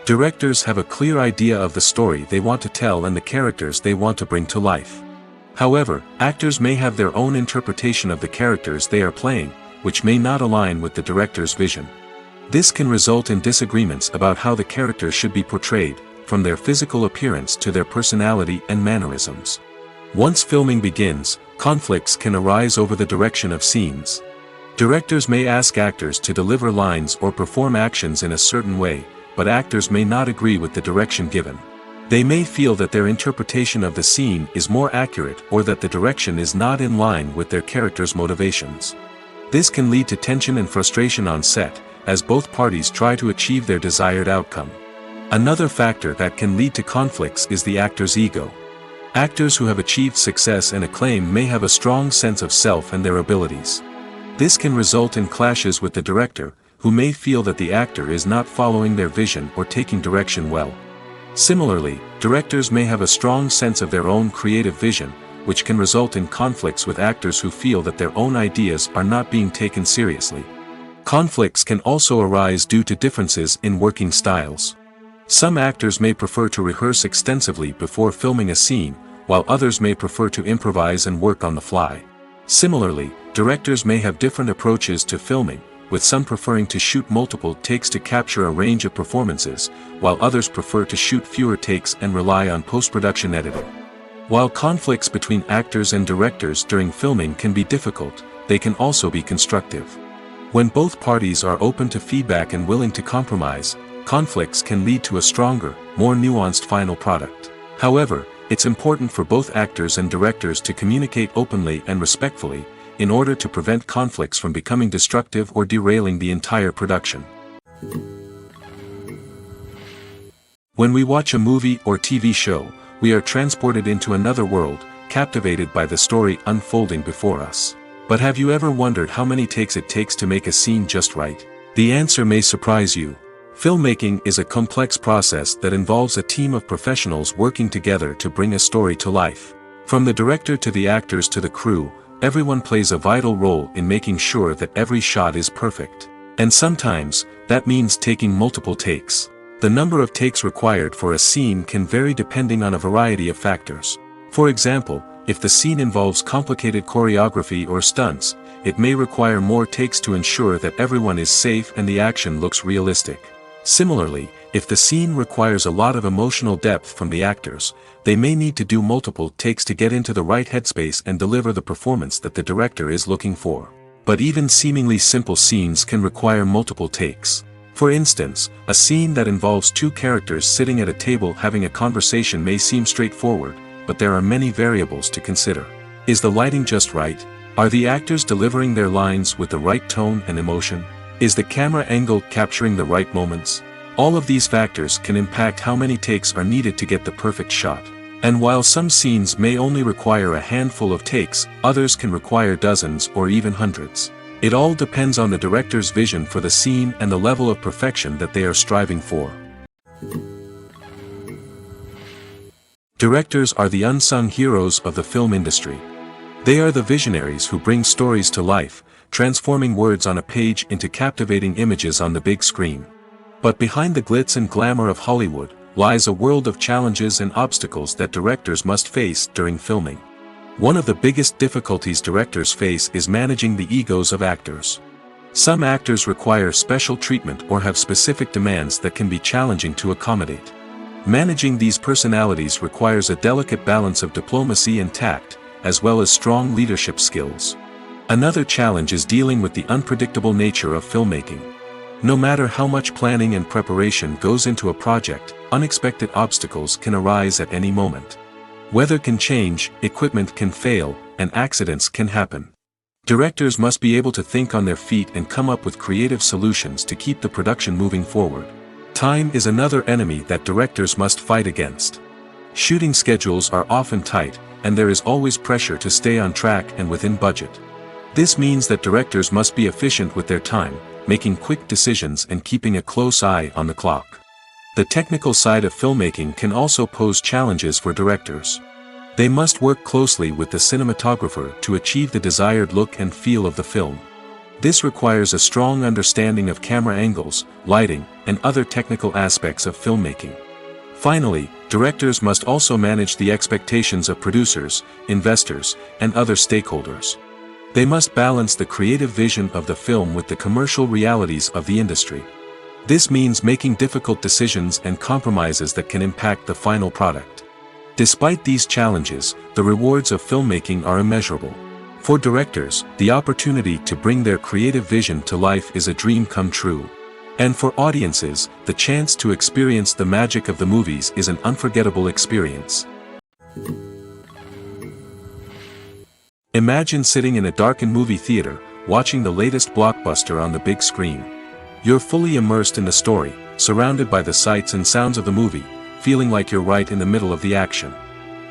Directors have a clear idea of the story they want to tell and the characters they want to bring to life. However, actors may have their own interpretation of the characters they are playing, which may not align with the director's vision. This can result in disagreements about how the characters should be portrayed, from their physical appearance to their personality and mannerisms. Once filming begins, conflicts can arise over the direction of scenes. Directors may ask actors to deliver lines or perform actions in a certain way, but actors may not agree with the direction given. They may feel that their interpretation of the scene is more accurate or that the direction is not in line with their character's motivations. This can lead to tension and frustration on set, as both parties try to achieve their desired outcome. Another factor that can lead to conflicts is the actor's ego. Actors who have achieved success and acclaim may have a strong sense of self and their abilities. This can result in clashes with the director, who may feel that the actor is not following their vision or taking direction well. Similarly, directors may have a strong sense of their own creative vision, which can result in conflicts with actors who feel that their own ideas are not being taken seriously. Conflicts can also arise due to differences in working styles. Some actors may prefer to rehearse extensively before filming a scene, while others may prefer to improvise and work on the fly. Similarly, directors may have different approaches to filming, with some preferring to shoot multiple takes to capture a range of performances, while others prefer to shoot fewer takes and rely on post-production editing. While conflicts between actors and directors during filming can be difficult, they can also be constructive. When both parties are open to feedback and willing to compromise, conflicts can lead to a stronger, more nuanced final product. However, it's important for both actors and directors to communicate openly and respectfully, in order to prevent conflicts from becoming destructive or derailing the entire production. When we watch a movie or TV show, we are transported into another world, captivated by the story unfolding before us. But have you ever wondered how many takes it takes to make a scene just right? The answer may surprise you. Filmmaking is a complex process that involves a team of professionals working together to bring a story to life. From the director to the actors to the crew, everyone plays a vital role in making sure that every shot is perfect. And sometimes, that means taking multiple takes. The number of takes required for a scene can vary depending on a variety of factors. For example, if the scene involves complicated choreography or stunts, it may require more takes to ensure that everyone is safe and the action looks realistic. Similarly, if the scene requires a lot of emotional depth from the actors, they may need to do multiple takes to get into the right headspace and deliver the performance that the director is looking for. But even seemingly simple scenes can require multiple takes. For instance, a scene that involves two characters sitting at a table having a conversation may seem straightforward, but there are many variables to consider. Is the lighting just right? Are the actors delivering their lines with the right tone and emotion? Is the camera angle capturing the right moments? All of these factors can impact how many takes are needed to get the perfect shot. And while some scenes may only require a handful of takes, others can require dozens or even hundreds. It all depends on the director's vision for the scene and the level of perfection that they are striving for. Directors are the unsung heroes of the film industry. They are the visionaries who bring stories to life, transforming words on a page into captivating images on the big screen. But behind the glitz and glamour of Hollywood, lies a world of challenges and obstacles that directors must face during filming. One of the biggest difficulties directors face is managing the egos of actors. Some actors require special treatment or have specific demands that can be challenging to accommodate. Managing these personalities requires a delicate balance of diplomacy and tact, as well as strong leadership skills. Another challenge is dealing with the unpredictable nature of filmmaking. No matter how much planning and preparation goes into a project, unexpected obstacles can arise at any moment. Weather can change, equipment can fail, and accidents can happen. Directors must be able to think on their feet and come up with creative solutions to keep the production moving forward. Time is another enemy that directors must fight against. Shooting schedules are often tight, and there is always pressure to stay on track and within budget. This means that directors must be efficient with their time, making quick decisions and keeping a close eye on the clock. The technical side of filmmaking can also pose challenges for directors. They must work closely with the cinematographer to achieve the desired look and feel of the film. This requires a strong understanding of camera angles, lighting, and other technical aspects of filmmaking. Finally, directors must also manage the expectations of producers, investors, and other stakeholders. They must balance the creative vision of the film with the commercial realities of the industry. This means making difficult decisions and compromises that can impact the final product. Despite these challenges, the rewards of filmmaking are immeasurable. For directors, the opportunity to bring their creative vision to life is a dream come true. And for audiences, the chance to experience the magic of the movies is an unforgettable experience. Imagine sitting in a darkened movie theater, watching the latest blockbuster on the big screen. You're fully immersed in the story, surrounded by the sights and sounds of the movie, feeling like you're right in the middle of the action.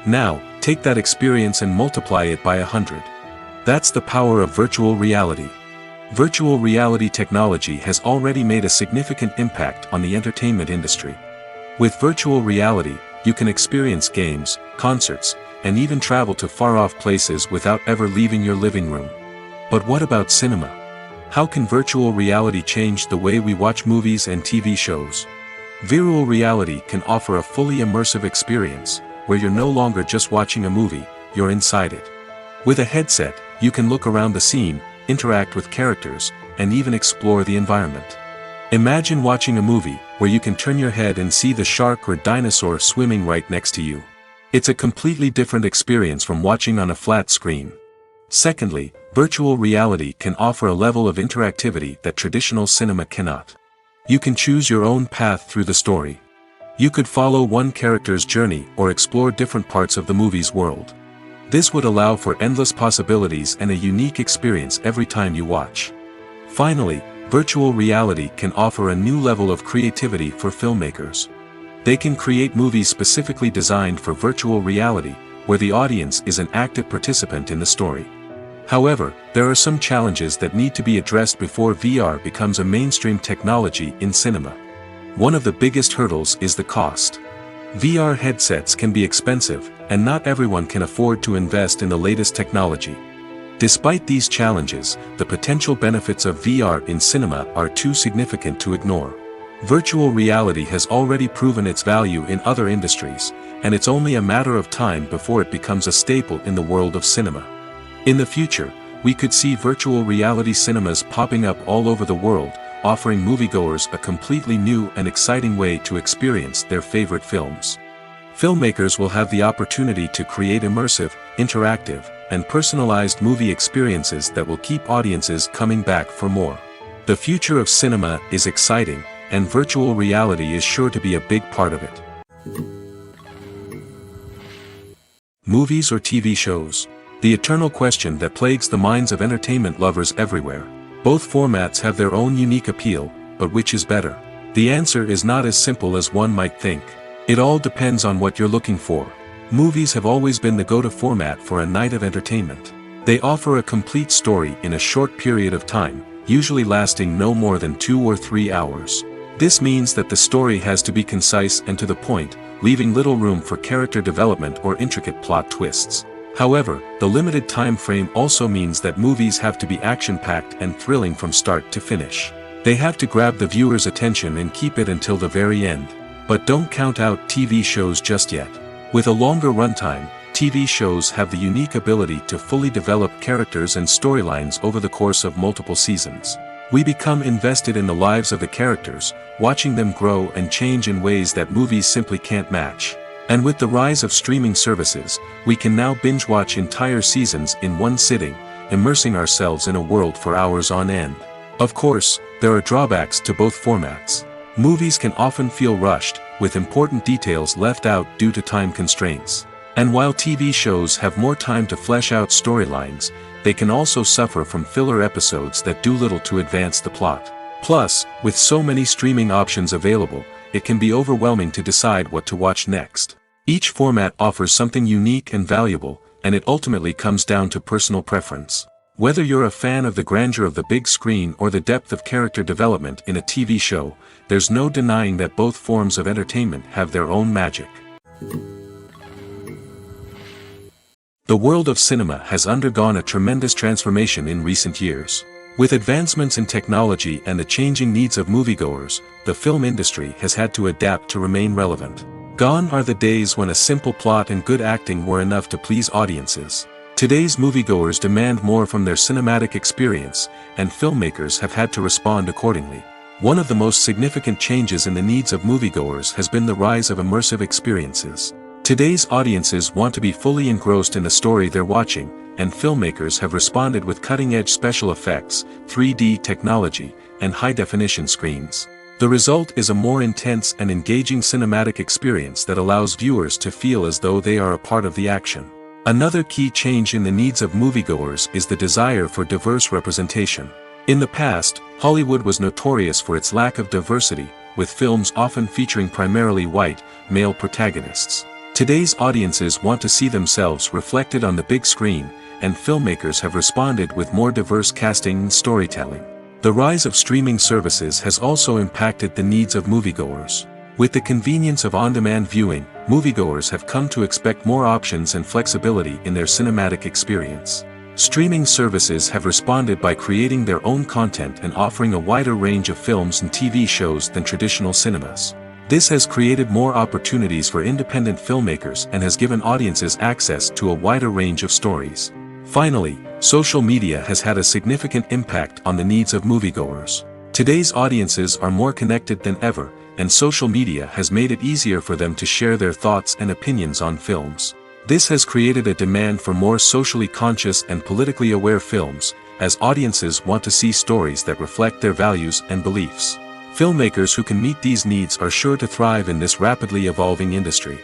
Now, take that experience and multiply it by 100. That's the power of virtual reality. Virtual reality technology has already made a significant impact on the entertainment industry. With virtual reality, you can experience games, concerts, and even travel to far-off places without ever leaving your living room. But what about cinema? How can virtual reality change the way we watch movies and TV shows? Virtual reality can offer a fully immersive experience, where you're no longer just watching a movie, you're inside it. With a headset, you can look around the scene, interact with characters, and even explore the environment. Imagine watching a movie where you can turn your head and see the shark or dinosaur swimming right next to you. It's a completely different experience from watching on a flat screen. Secondly, virtual reality can offer a level of interactivity that traditional cinema cannot. You can choose your own path through the story. You could follow one character's journey or explore different parts of the movie's world. This would allow for endless possibilities and a unique experience every time you watch. Finally, virtual reality can offer a new level of creativity for filmmakers. They can create movies specifically designed for virtual reality, where the audience is an active participant in the story. However, there are some challenges that need to be addressed before VR becomes a mainstream technology in cinema. One of the biggest hurdles is the cost. VR headsets can be expensive, and not everyone can afford to invest in the latest technology. Despite these challenges, the potential benefits of VR in cinema are too significant to ignore. Virtual reality has already proven its value in other industries, and it's only a matter of time before it becomes a staple in the world of cinema. In the future, we could see virtual reality cinemas popping up all over the world, offering moviegoers a completely new and exciting way to experience their favorite films. Filmmakers will have the opportunity to create immersive, interactive, and personalized movie experiences that will keep audiences coming back for more. The future of cinema is exciting, and virtual reality is sure to be a big part of it. Movies or TV shows? The eternal question that plagues the minds of entertainment lovers everywhere. Both formats have their own unique appeal, but which is better? The answer is not as simple as one might think. It all depends on what you're looking for. Movies have always been the go-to format for a night of entertainment. They offer a complete story in a short period of time, usually lasting no more than 2 or 3 hours. This means that the story has to be concise and to the point, leaving little room for character development or intricate plot twists. However, the limited time frame also means that movies have to be action-packed and thrilling from start to finish. They have to grab the viewer's attention and keep it until the very end. But don't count out TV shows just yet. With a longer runtime, TV shows have the unique ability to fully develop characters and storylines over the course of multiple seasons. We become invested in the lives of the characters, watching them grow and change in ways that movies simply can't match. And with the rise of streaming services, we can now binge-watch entire seasons in one sitting, immersing ourselves in a world for hours on end. Of course, there are drawbacks to both formats. Movies can often feel rushed, with important details left out due to time constraints. And while TV shows have more time to flesh out storylines, they can also suffer from filler episodes that do little to advance the plot. Plus, with so many streaming options available, it can be overwhelming to decide what to watch next. Each format offers something unique and valuable, and it ultimately comes down to personal preference. Whether you're a fan of the grandeur of the big screen or the depth of character development in a TV show, there's no denying that both forms of entertainment have their own magic. The world of cinema has undergone a tremendous transformation in recent years. With advancements in technology and the changing needs of moviegoers, the film industry has had to adapt to remain relevant. Gone are the days when a simple plot and good acting were enough to please audiences. Today's moviegoers demand more from their cinematic experience, and filmmakers have had to respond accordingly. One of the most significant changes in the needs of moviegoers has been the rise of immersive experiences. Today's audiences want to be fully engrossed in the story they're watching, and filmmakers have responded with cutting-edge special effects, 3D technology, and high-definition screens. The result is a more intense and engaging cinematic experience that allows viewers to feel as though they are a part of the action. Another key change in the needs of moviegoers is the desire for diverse representation. In the past, Hollywood was notorious for its lack of diversity, with films often featuring primarily white, male protagonists. Today's audiences want to see themselves reflected on the big screen, and filmmakers have responded with more diverse casting and storytelling. The rise of streaming services has also impacted the needs of moviegoers. With the convenience of on-demand viewing, moviegoers have come to expect more options and flexibility in their cinematic experience. Streaming services have responded by creating their own content and offering a wider range of films and TV shows than traditional cinemas. This has created more opportunities for independent filmmakers and has given audiences access to a wider range of stories. Finally, social media has had a significant impact on the needs of moviegoers. Today's audiences are more connected than ever, and social media has made it easier for them to share their thoughts and opinions on films. This has created a demand for more socially conscious and politically aware films, as audiences want to see stories that reflect their values and beliefs. Filmmakers who can meet these needs are sure to thrive in this rapidly evolving industry.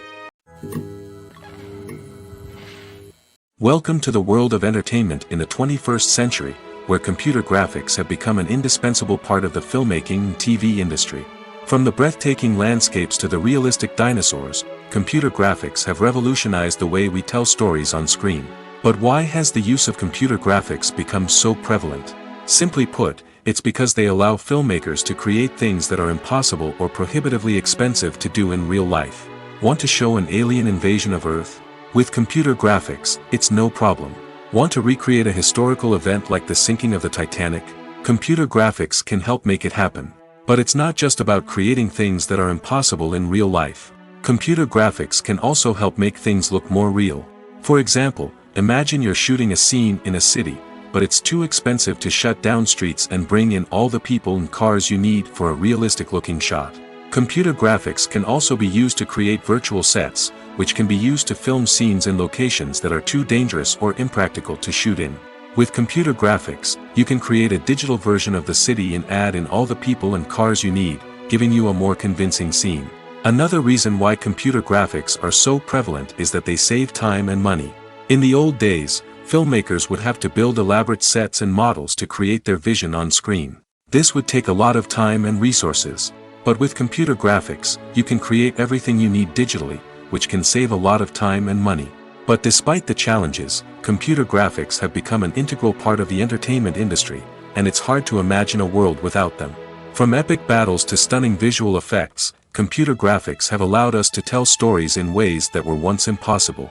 Welcome to the world of entertainment in the 21st century, where computer graphics have become an indispensable part of the filmmaking and TV industry. From the breathtaking landscapes to the realistic dinosaurs, computer graphics have revolutionized the way we tell stories on screen. But why has the use of computer graphics become so prevalent? Simply put, it's because they allow filmmakers to create things that are impossible or prohibitively expensive to do in real life. Want to show an alien invasion of Earth? With computer graphics, it's no problem. Want to recreate a historical event like the sinking of the Titanic? Computer graphics can help make it happen. But it's not just about creating things that are impossible in real life. Computer graphics can also help make things look more real. For example, imagine you're shooting a scene in a city, but it's too expensive to shut down streets and bring in all the people and cars you need for a realistic-looking shot. Computer graphics can also be used to create virtual sets, which can be used to film scenes in locations that are too dangerous or impractical to shoot in. With computer graphics, you can create a digital version of the city and add in all the people and cars you need, giving you a more convincing scene. Another reason why computer graphics are so prevalent is that they save time and money. In the old days, filmmakers would have to build elaborate sets and models to create their vision on screen. This would take a lot of time and resources. But with computer graphics, you can create everything you need digitally, which can save a lot of time and money. But despite the challenges, computer graphics have become an integral part of the entertainment industry, and it's hard to imagine a world without them. From epic battles to stunning visual effects, computer graphics have allowed us to tell stories in ways that were once impossible.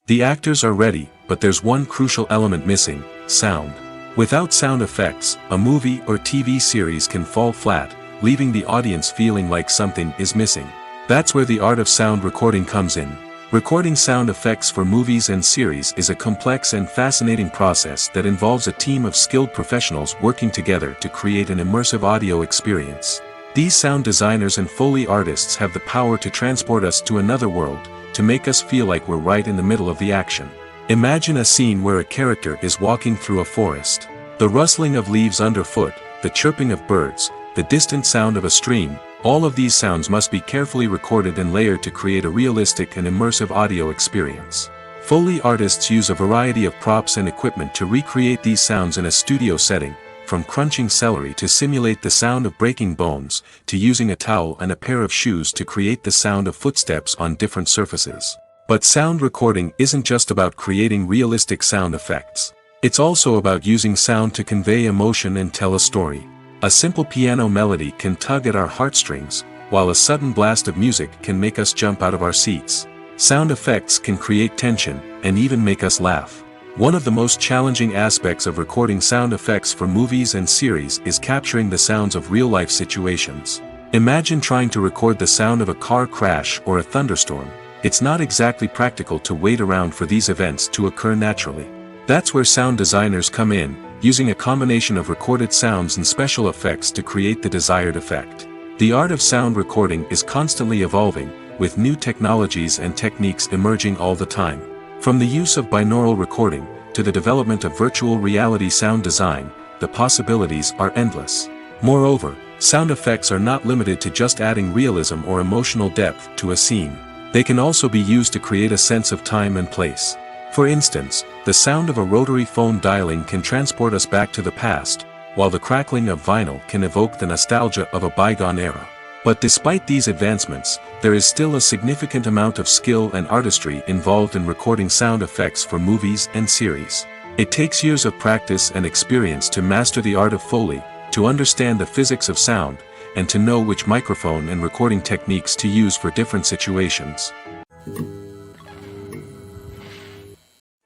The actors are ready, but there's one crucial element missing: sound. Without sound effects, a movie or TV series can fall flat, leaving the audience feeling like something is missing. That's where the art of sound recording comes in. Recording sound effects for movies and series is a complex and fascinating process that involves a team of skilled professionals working together to create an immersive audio experience. These sound designers and Foley artists have the power to transport us to another world, to make us feel like we're right in the middle of the action. Imagine a scene where a character is walking through a forest. The rustling of leaves underfoot, the chirping of birds, the distant sound of a stream, all of these sounds must be carefully recorded and layered to create a realistic and immersive audio experience. Foley artists use a variety of props and equipment to recreate these sounds in a studio setting, from crunching celery to simulate the sound of breaking bones, to using a towel and a pair of shoes to create the sound of footsteps on different surfaces. But sound recording isn't just about creating realistic sound effects. It's also about using sound to convey emotion and tell a story. A simple piano melody can tug at our heartstrings, while a sudden blast of music can make us jump out of our seats. Sound effects can create tension, and even make us laugh. One of the most challenging aspects of recording sound effects for movies and series is capturing the sounds of real-life situations. Imagine trying to record the sound of a car crash or a thunderstorm. It's not exactly practical to wait around for these events to occur naturally. That's where sound designers come in, using a combination of recorded sounds and special effects to create the desired effect. The art of sound recording is constantly evolving, with new technologies and techniques emerging all the time. From the use of binaural recording, to the development of virtual reality sound design, the possibilities are endless. Moreover, sound effects are not limited to just adding realism or emotional depth to a scene. They can also be used to create a sense of time and place. For instance, the sound of a rotary phone dialing can transport us back to the past, while the crackling of vinyl can evoke the nostalgia of a bygone era. But despite these advancements, there is still a significant amount of skill and artistry involved in recording sound effects for movies and series. It takes years of practice and experience to master the art of Foley, to understand the physics of sound, and to know which microphone and recording techniques to use for different situations.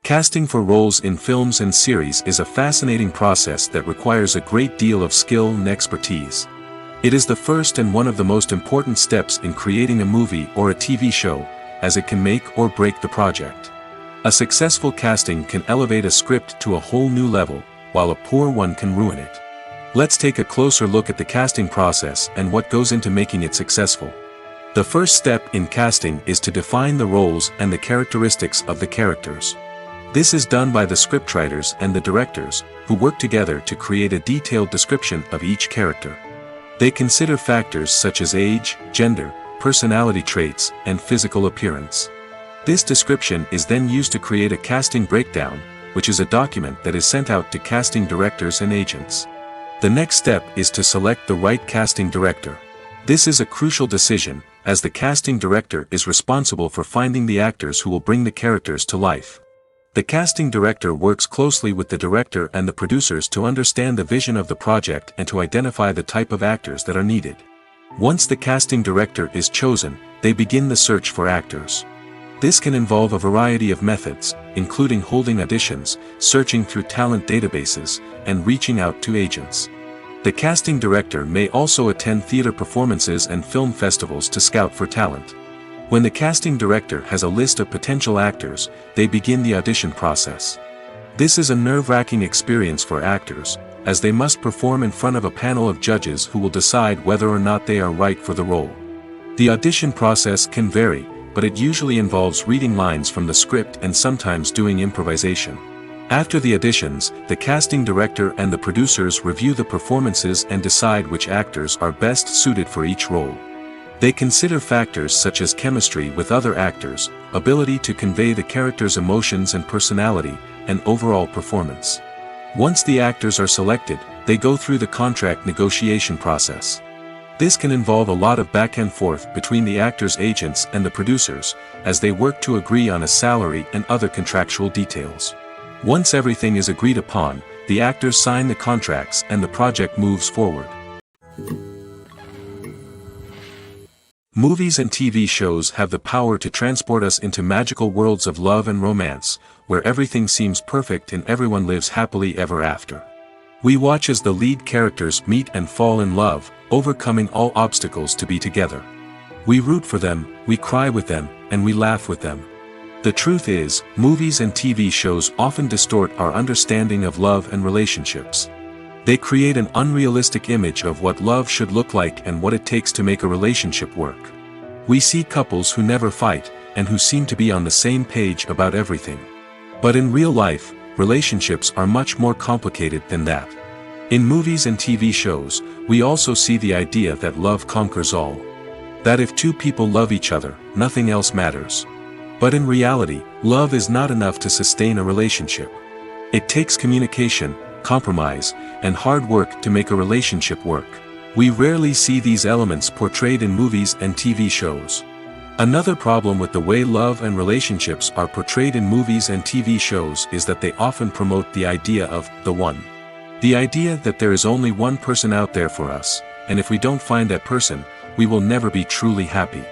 Casting for roles in films and series is a fascinating process that requires a great deal of skill and expertise. It is the first and one of the most important steps in creating a movie or a TV show, as it can make or break the project. A successful casting can elevate a script to a whole new level, while a poor one can ruin it. Let's take a closer look at the casting process and what goes into making it successful. The first step in casting is to define the roles and the characteristics of the characters. This is done by the scriptwriters and the directors, who work together to create a detailed description of each character. They consider factors such as age, gender, personality traits, and physical appearance. This description is then used to create a casting breakdown, which is a document that is sent out to casting directors and agents. The next step is to select the right casting director. This is a crucial decision, as the casting director is responsible for finding the actors who will bring the characters to life. The casting director works closely with the director and the producers to understand the vision of the project and to identify the type of actors that are needed. Once the casting director is chosen, they begin the search for actors. This can involve a variety of methods, including holding auditions, searching through talent databases, and reaching out to agents. The casting director may also attend theater performances and film festivals to scout for talent. When the casting director has a list of potential actors, they begin the audition process. This is a nerve-wracking experience for actors, as they must perform in front of a panel of judges who will decide whether or not they are right for the role. The audition process can vary, but it usually involves reading lines from the script and sometimes doing improvisation. After the auditions, the casting director and the producers review the performances and decide which actors are best suited for each role. They consider factors such as chemistry with other actors, ability to convey the character's emotions and personality, and overall performance. Once the actors are selected, they go through the contract negotiation process. This can involve a lot of back and forth between the actors' agents and the producers, as they work to agree on a salary and other contractual details. Once everything is agreed upon, the actors sign the contracts and the project moves forward. Movies and TV shows have the power to transport us into magical worlds of love and romance, where everything seems perfect and everyone lives happily ever after. We watch as the lead characters meet and fall in love, overcoming all obstacles to be together. We root for them, we cry with them, and we laugh with them. The truth is, movies and TV shows often distort our understanding of love and relationships. They create an unrealistic image of what love should look like and what it takes to make a relationship work. We see couples who never fight, and who seem to be on the same page about everything. But in real life, relationships are much more complicated than that. In movies and TV shows, we also see the idea that love conquers all. That if two people love each other, nothing else matters. But in reality, love is not enough to sustain a relationship. It takes communication, compromise, and hard work to make a relationship work. We rarely see these elements portrayed in movies and TV shows. Another problem with the way love and relationships are portrayed in movies and TV shows is that they often promote the idea of the one. The idea that there is only one person out there for us, and if we don't find that person, we will never be truly happy.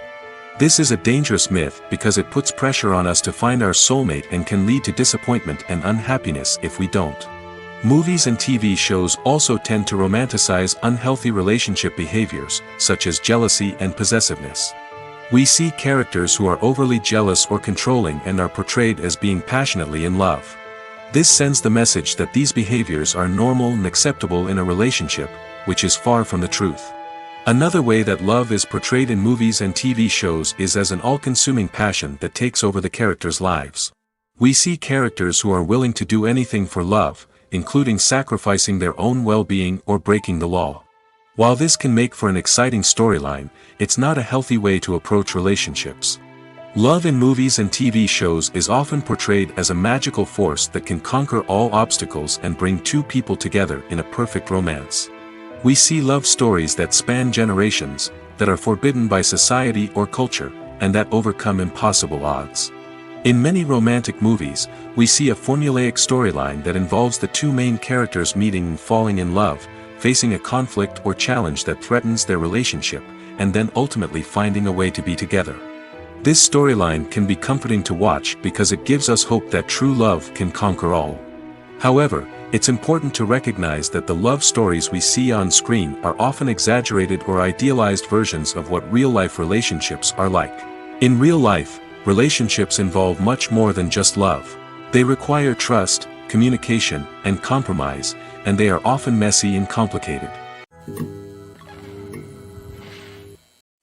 This is a dangerous myth because it puts pressure on us to find our soulmate and can lead to disappointment and unhappiness if we don't. Movies and TV shows also tend to romanticize unhealthy relationship behaviors, such as jealousy and possessiveness. We see characters who are overly jealous or controlling and are portrayed as being passionately in love. This sends the message that these behaviors are normal and acceptable in a relationship, which is far from the truth. Another way that love is portrayed in movies and TV shows is as an all-consuming passion that takes over the characters' lives. We see characters who are willing to do anything for love, including sacrificing their own well-being or breaking the law. While this can make for an exciting storyline, it's not a healthy way to approach relationships. Love in movies and TV shows is often portrayed as a magical force that can conquer all obstacles and bring two people together in a perfect romance. We see love stories that span generations, that are forbidden by society or culture, and that overcome impossible odds. In many romantic movies, we see a formulaic storyline that involves the two main characters meeting and falling in love, facing a conflict or challenge that threatens their relationship, and then ultimately finding a way to be together. This storyline can be comforting to watch because it gives us hope that true love can conquer all. However, it's important to recognize that the love stories we see on screen are often exaggerated or idealized versions of what real-life relationships are like. In real life, relationships involve much more than just love. They require trust, communication, and compromise, and they are often messy and complicated.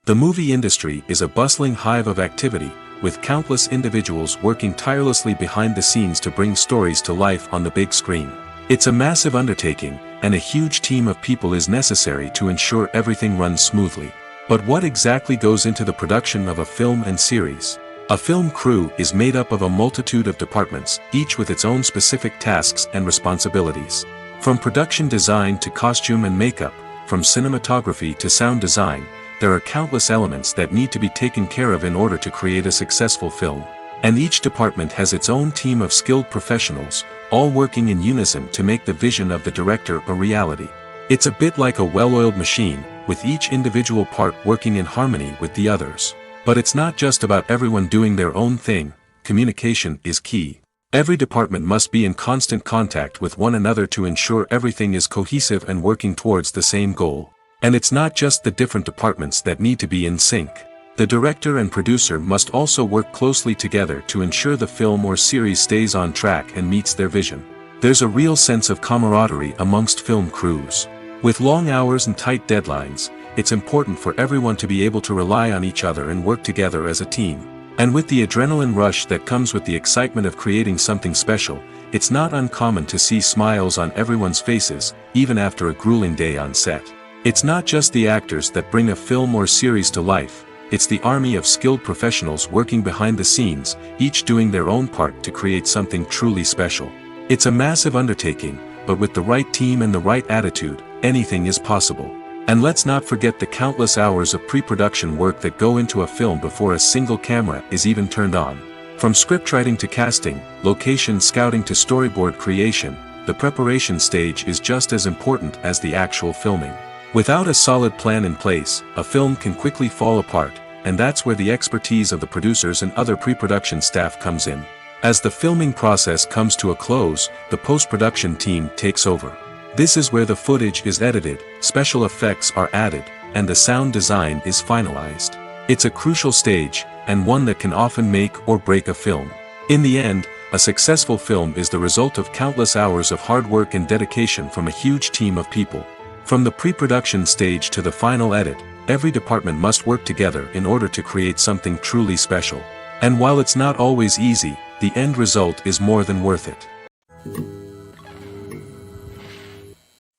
The movie industry is a bustling hive of activity, with countless individuals working tirelessly behind the scenes to bring stories to life on the big screen. It's a massive undertaking, and a huge team of people is necessary to ensure everything runs smoothly. But what exactly goes into the production of a film and series? A film crew is made up of a multitude of departments, each with its own specific tasks and responsibilities. From production design to costume and makeup, from cinematography to sound design, there are countless elements that need to be taken care of in order to create a successful film. And each department has its own team of skilled professionals, all working in unison to make the vision of the director a reality. It's a bit like a well-oiled machine, with each individual part working in harmony with the others. But it's not just about everyone doing their own thing. Communication is key. Every department must be in constant contact with one another to ensure everything is cohesive and working towards the same goal. And it's not just the different departments that need to be in sync. The director and producer must also work closely together to ensure the film or series stays on track and meets their vision. There's a real sense of camaraderie amongst film crews. With long hours and tight deadlines, it's important for everyone to be able to rely on each other and work together as a team. And with the adrenaline rush that comes with the excitement of creating something special, it's not uncommon to see smiles on everyone's faces, even after a grueling day on set. It's not just the actors that bring a film or series to life. It's the army of skilled professionals working behind the scenes, each doing their own part to create something truly special. It's a massive undertaking, but with the right team and the right attitude, anything is possible. And let's not forget the countless hours of pre-production work that go into a film before a single camera is even turned on. From scriptwriting to casting, location scouting to storyboard creation, the preparation stage is just as important as the actual filming. Without a solid plan in place, a film can quickly fall apart, and that's where the expertise of the producers and other pre-production staff comes in. As the filming process comes to a close, the post-production team takes over. This is where the footage is edited, special effects are added, and the sound design is finalized. It's a crucial stage, and one that can often make or break a film. In the end, a successful film is the result of countless hours of hard work and dedication from a huge team of people. From the pre-production stage to the final edit, every department must work together in order to create something truly special. And while it's not always easy, the end result is more than worth it.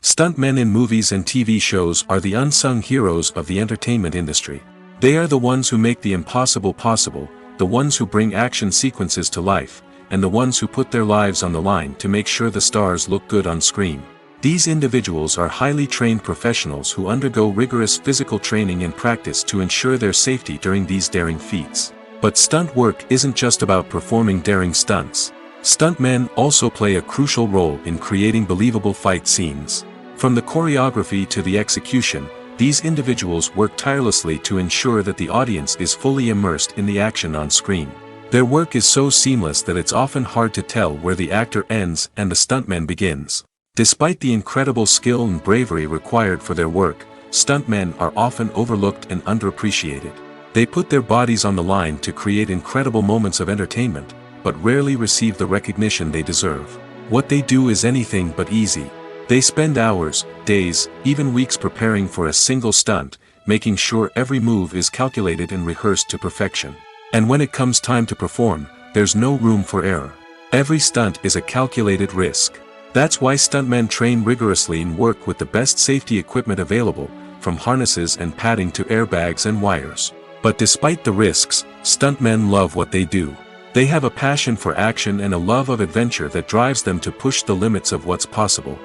Stuntmen in movies and TV shows are the unsung heroes of the entertainment industry. They are the ones who make the impossible possible, the ones who bring action sequences to life, and the ones who put their lives on the line to make sure the stars look good on screen. These individuals are highly trained professionals who undergo rigorous physical training and practice to ensure their safety during these daring feats. But stunt work isn't just about performing daring stunts. Stuntmen also play a crucial role in creating believable fight scenes. From the choreography to the execution, these individuals work tirelessly to ensure that the audience is fully immersed in the action on screen. Their work is so seamless that it's often hard to tell where the actor ends and the stuntman begins. Despite the incredible skill and bravery required for their work, stuntmen are often overlooked and underappreciated. They put their bodies on the line to create incredible moments of entertainment, but rarely receive the recognition they deserve. What they do is anything but easy. They spend hours, days, even weeks preparing for a single stunt, making sure every move is calculated and rehearsed to perfection. And when it comes time to perform, there's no room for error. Every stunt is a calculated risk. That's why stuntmen train rigorously and work with the best safety equipment available, from harnesses and padding to airbags and wires. But despite the risks, stuntmen love what they do. They have a passion for action and a love of adventure that drives them to push the limits of what's possible.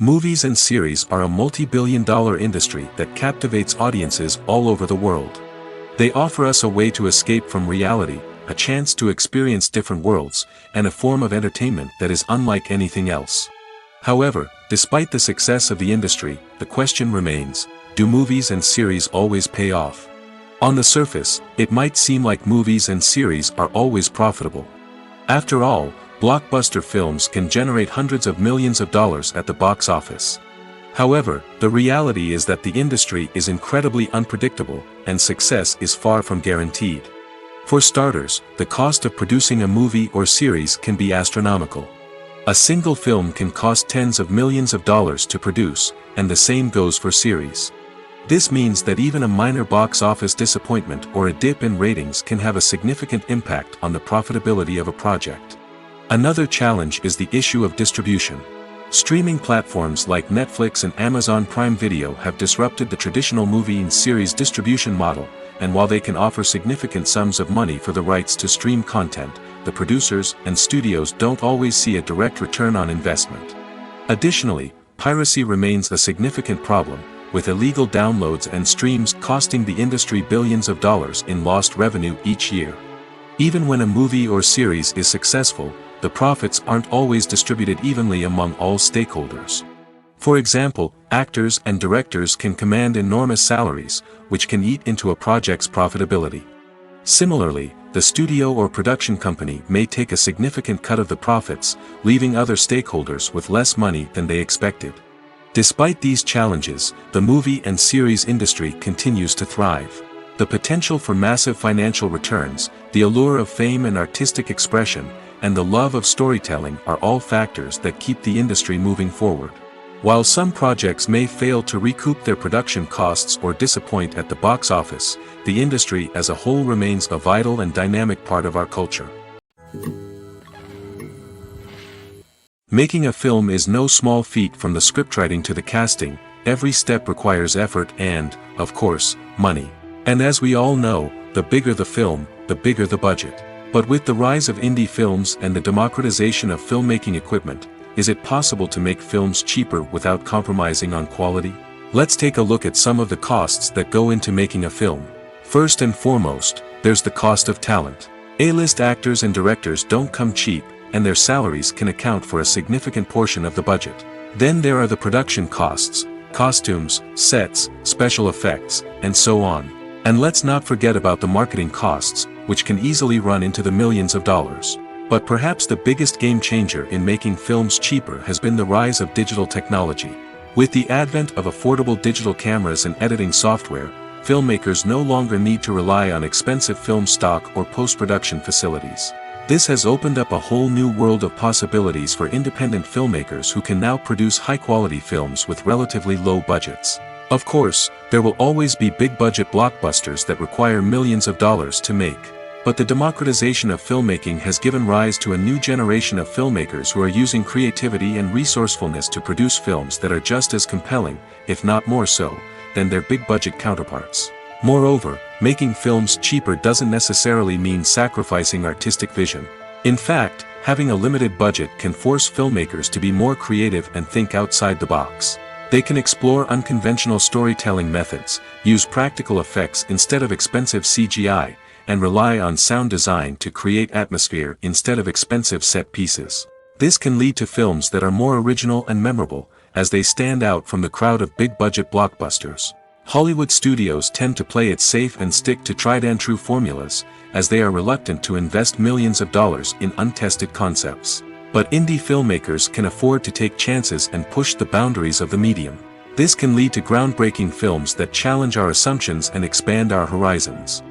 Movies and series are a multi-billion-dollar industry that captivates audiences all over the world. They offer us a way to escape from reality, a chance to experience different worlds, and a form of entertainment that is unlike anything else. However, despite the success of the industry, the question remains, do movies and series always pay off? On the surface, it might seem like movies and series are always profitable. After all, blockbuster films can generate hundreds of millions of dollars at the box office. However, the reality is that the industry is incredibly unpredictable, and success is far from guaranteed. For starters, the cost of producing a movie or series can be astronomical. A single film can cost tens of millions of dollars to produce, and the same goes for series. This means that even a minor box office disappointment or a dip in ratings can have a significant impact on the profitability of a project. Another challenge is the issue of distribution. Streaming platforms like Netflix and Amazon Prime Video have disrupted the traditional movie and series distribution model, and while they can offer significant sums of money for the rights to stream content, the producers and studios don't always see a direct return on investment. Additionally, piracy remains a significant problem, with illegal downloads and streams costing the industry billions of dollars in lost revenue each year. Even when a movie or series is successful, the profits aren't always distributed evenly among all stakeholders. For example, actors and directors can command enormous salaries, which can eat into a project's profitability. Similarly, the studio or production company may take a significant cut of the profits, leaving other stakeholders with less money than they expected. Despite these challenges, the movie and series industry continues to thrive. The potential for massive financial returns, the allure of fame and artistic expression, and the love of storytelling are all factors that keep the industry moving forward. While some projects may fail to recoup their production costs or disappoint at the box office, the industry as a whole remains a vital and dynamic part of our culture. Making a film is no small feat. From the scriptwriting to the casting, every step requires effort and, of course, money. And as we all know, the bigger the film, the bigger the budget. But with the rise of indie films and the democratization of filmmaking equipment, is it possible to make films cheaper without compromising on quality? Let's take a look at some of the costs that go into making a film. First and foremost, there's the cost of talent. A-list actors and directors don't come cheap, and their salaries can account for a significant portion of the budget. Then there are the production costs, costumes, sets, special effects, and so on. And let's not forget about the marketing costs, which can easily run into the millions of dollars. But perhaps the biggest game changer in making films cheaper has been the rise of digital technology. With the advent of affordable digital cameras and editing software, filmmakers no longer need to rely on expensive film stock or post-production facilities. This has opened up a whole new world of possibilities for independent filmmakers who can now produce high-quality films with relatively low budgets. Of course, there will always be big-budget blockbusters that require millions of dollars to make. But the democratization of filmmaking has given rise to a new generation of filmmakers who are using creativity and resourcefulness to produce films that are just as compelling, if not more so, than their big-budget counterparts. Moreover, making films cheaper doesn't necessarily mean sacrificing artistic vision. In fact, having a limited budget can force filmmakers to be more creative and think outside the box. They can explore unconventional storytelling methods, use practical effects instead of expensive CGI, and rely on sound design to create atmosphere instead of expensive set pieces. This can lead to films that are more original and memorable, as they stand out from the crowd of big-budget blockbusters. Hollywood studios tend to play it safe and stick to tried-and-true formulas, as they are reluctant to invest millions of dollars in untested concepts. But indie filmmakers can afford to take chances and push the boundaries of the medium. This can lead to groundbreaking films that challenge our assumptions and expand our horizons.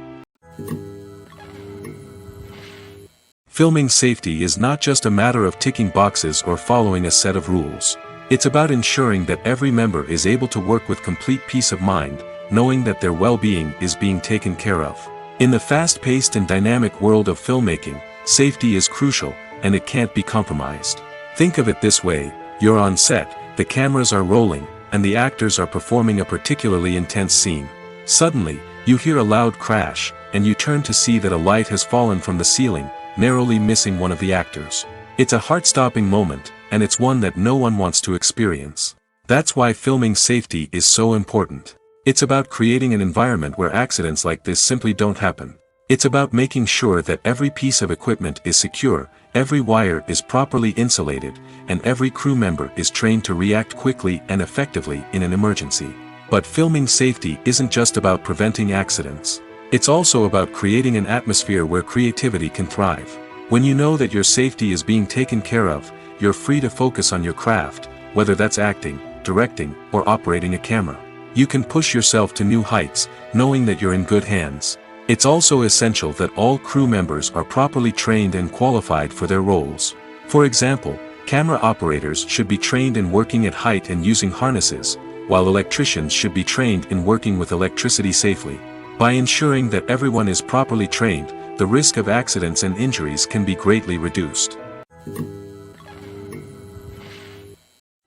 Filming safety is not just a matter of ticking boxes or following a set of rules. It's about ensuring that every member is able to work with complete peace of mind, knowing that their well-being is being taken care of. In the fast-paced and dynamic world of filmmaking, safety is crucial, and it can't be compromised. Think of it this way: you're on set, the cameras are rolling, and the actors are performing a particularly intense scene. Suddenly, you hear a loud crash, and you turn to see that a light has fallen from the ceiling, narrowly missing one of the actors. It's a heart-stopping moment, and it's one that no one wants to experience. That's why filming safety is so important. It's about creating an environment where accidents like this simply don't happen. It's about making sure that every piece of equipment is secure, every wire is properly insulated, and every crew member is trained to react quickly and effectively in an emergency. But filming safety isn't just about preventing accidents. It's also about creating an atmosphere where creativity can thrive. When you know that your safety is being taken care of, you're free to focus on your craft, whether that's acting, directing, or operating a camera. You can push yourself to new heights, knowing that you're in good hands. It's also essential that all crew members are properly trained and qualified for their roles. For example, camera operators should be trained in working at height and using harnesses, while electricians should be trained in working with electricity safely. By ensuring that everyone is properly trained, the risk of accidents and injuries can be greatly reduced.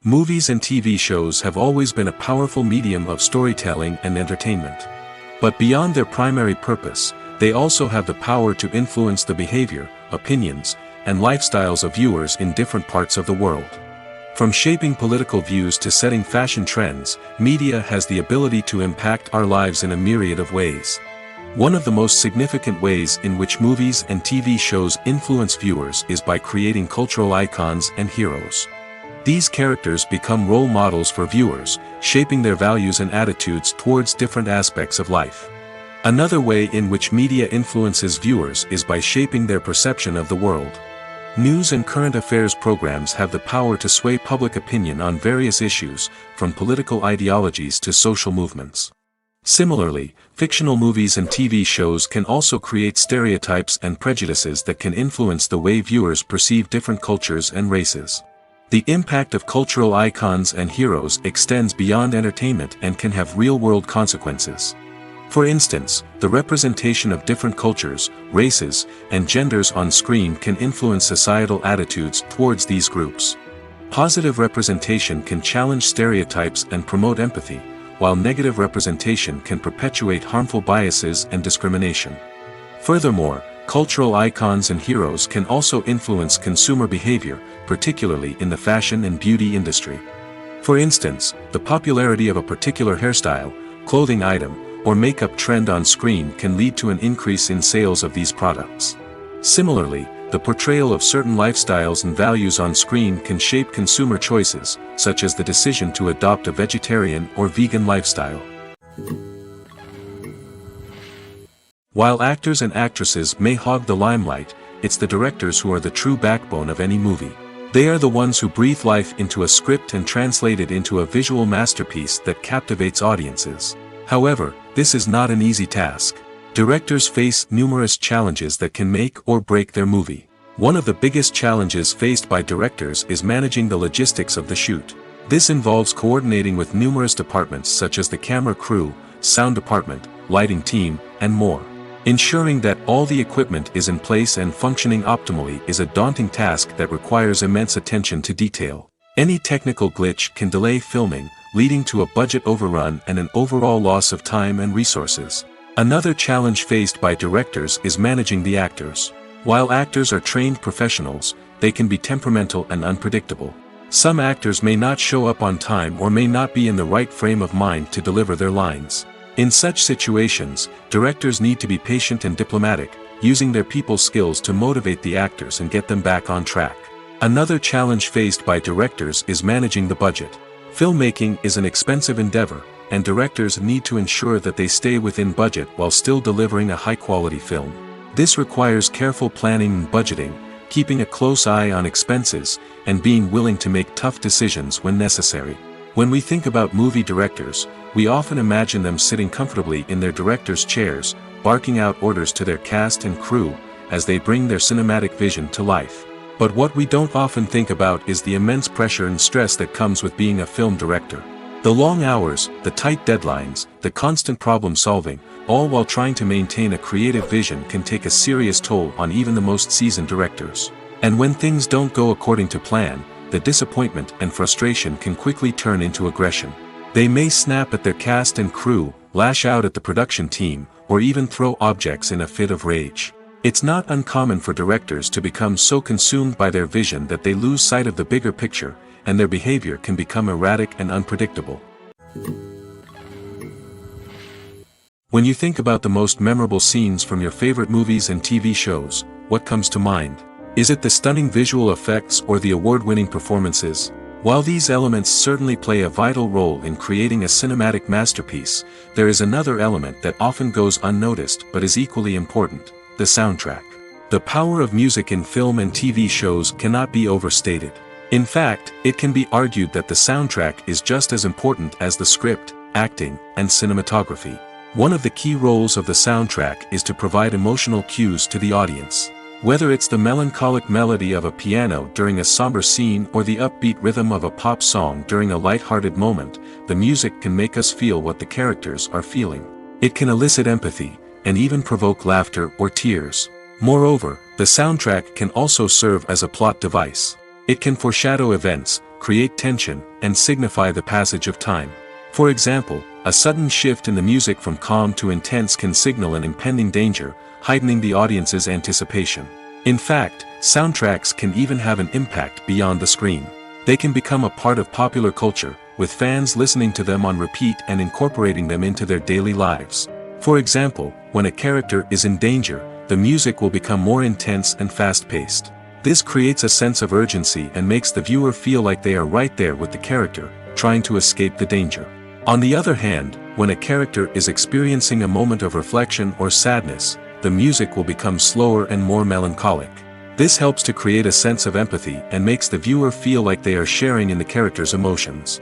Movies and TV shows have always been a powerful medium of storytelling and entertainment. But beyond their primary purpose, they also have the power to influence the behavior, opinions, and lifestyles of viewers in different parts of the world. From shaping political views to setting fashion trends, media has the ability to impact our lives in a myriad of ways. One of the most significant ways in which movies and TV shows influence viewers is by creating cultural icons and heroes. These characters become role models for viewers, shaping their values and attitudes towards different aspects of life. Another way in which media influences viewers is by shaping their perception of the world. News and current affairs programs have the power to sway public opinion on various issues, from political ideologies to social movements. Similarly, fictional movies and TV shows can also create stereotypes and prejudices that can influence the way viewers perceive different cultures and races. The impact of cultural icons and heroes extends beyond entertainment and can have real-world consequences. For instance, the representation of different cultures, races, and genders on screen can influence societal attitudes towards these groups. Positive representation can challenge stereotypes and promote empathy, while negative representation can perpetuate harmful biases and discrimination. Furthermore, cultural icons and heroes can also influence consumer behavior, particularly in the fashion and beauty industry. For instance, the popularity of a particular hairstyle, clothing item, or makeup trend on screen can lead to an increase in sales of these products. Similarly, the portrayal of certain lifestyles and values on screen can shape consumer choices, such as the decision to adopt a vegetarian or vegan lifestyle. While actors and actresses may hog the limelight, it's the directors who are the true backbone of any movie. They are the ones who breathe life into a script and translate it into a visual masterpiece that captivates audiences. However, this is not an easy task. Directors face numerous challenges that can make or break their movie. One of the biggest challenges faced by directors is managing the logistics of the shoot. This involves coordinating with numerous departments such as the camera crew, sound department, lighting team, and more. Ensuring that all the equipment is in place and functioning optimally is a daunting task that requires immense attention to detail. Any technical glitch can delay filming, leading to a budget overrun and an overall loss of time and resources. Another challenge faced by directors is managing the actors. While actors are trained professionals, they can be temperamental and unpredictable. Some actors may not show up on time or may not be in the right frame of mind to deliver their lines. In such situations, directors need to be patient and diplomatic, using their people skills to motivate the actors and get them back on track. Another challenge faced by directors is managing the budget. Filmmaking is an expensive endeavor, and directors need to ensure that they stay within budget while still delivering a high-quality film. This requires careful planning and budgeting, keeping a close eye on expenses, and being willing to make tough decisions when necessary. When we think about movie directors, we often imagine them sitting comfortably in their director's chairs, barking out orders to their cast and crew, as they bring their cinematic vision to life. But what we don't often think about is the immense pressure and stress that comes with being a film director. The long hours, the tight deadlines, the constant problem solving, all while trying to maintain a creative vision can take a serious toll on even the most seasoned directors. And when things don't go according to plan, the disappointment and frustration can quickly turn into aggression. They may snap at their cast and crew, lash out at the production team, or even throw objects in a fit of rage. It's not uncommon for directors to become so consumed by their vision that they lose sight of the bigger picture, and their behavior can become erratic and unpredictable. When you think about the most memorable scenes from your favorite movies and TV shows, what comes to mind? Is it the stunning visual effects or the award-winning performances? While these elements certainly play a vital role in creating a cinematic masterpiece, there is another element that often goes unnoticed but is equally important: the soundtrack. The power of music in film and TV shows cannot be overstated. In fact, it can be argued that the soundtrack is just as important as the script, acting, and cinematography. One of the key roles of the soundtrack is to provide emotional cues to the audience. Whether it's the melancholic melody of a piano during a somber scene or the upbeat rhythm of a pop song during a light-hearted moment, the music can make us feel what the characters are feeling. It can elicit empathy, and even provoke laughter or tears. Moreover, the soundtrack can also serve as a plot device. It can foreshadow events, create tension, and signify the passage of time. For example, a sudden shift in the music from calm to intense can signal an impending danger, heightening the audience's anticipation. In fact, soundtracks can even have an impact beyond the screen. They can become a part of popular culture, with fans listening to them on repeat and incorporating them into their daily lives. For example, when a character is in danger, the music will become more intense and fast-paced. This creates a sense of urgency and makes the viewer feel like they are right there with the character, trying to escape the danger. On the other hand, when a character is experiencing a moment of reflection or sadness, the music will become slower and more melancholic. This helps to create a sense of empathy and makes the viewer feel like they are sharing in the character's emotions.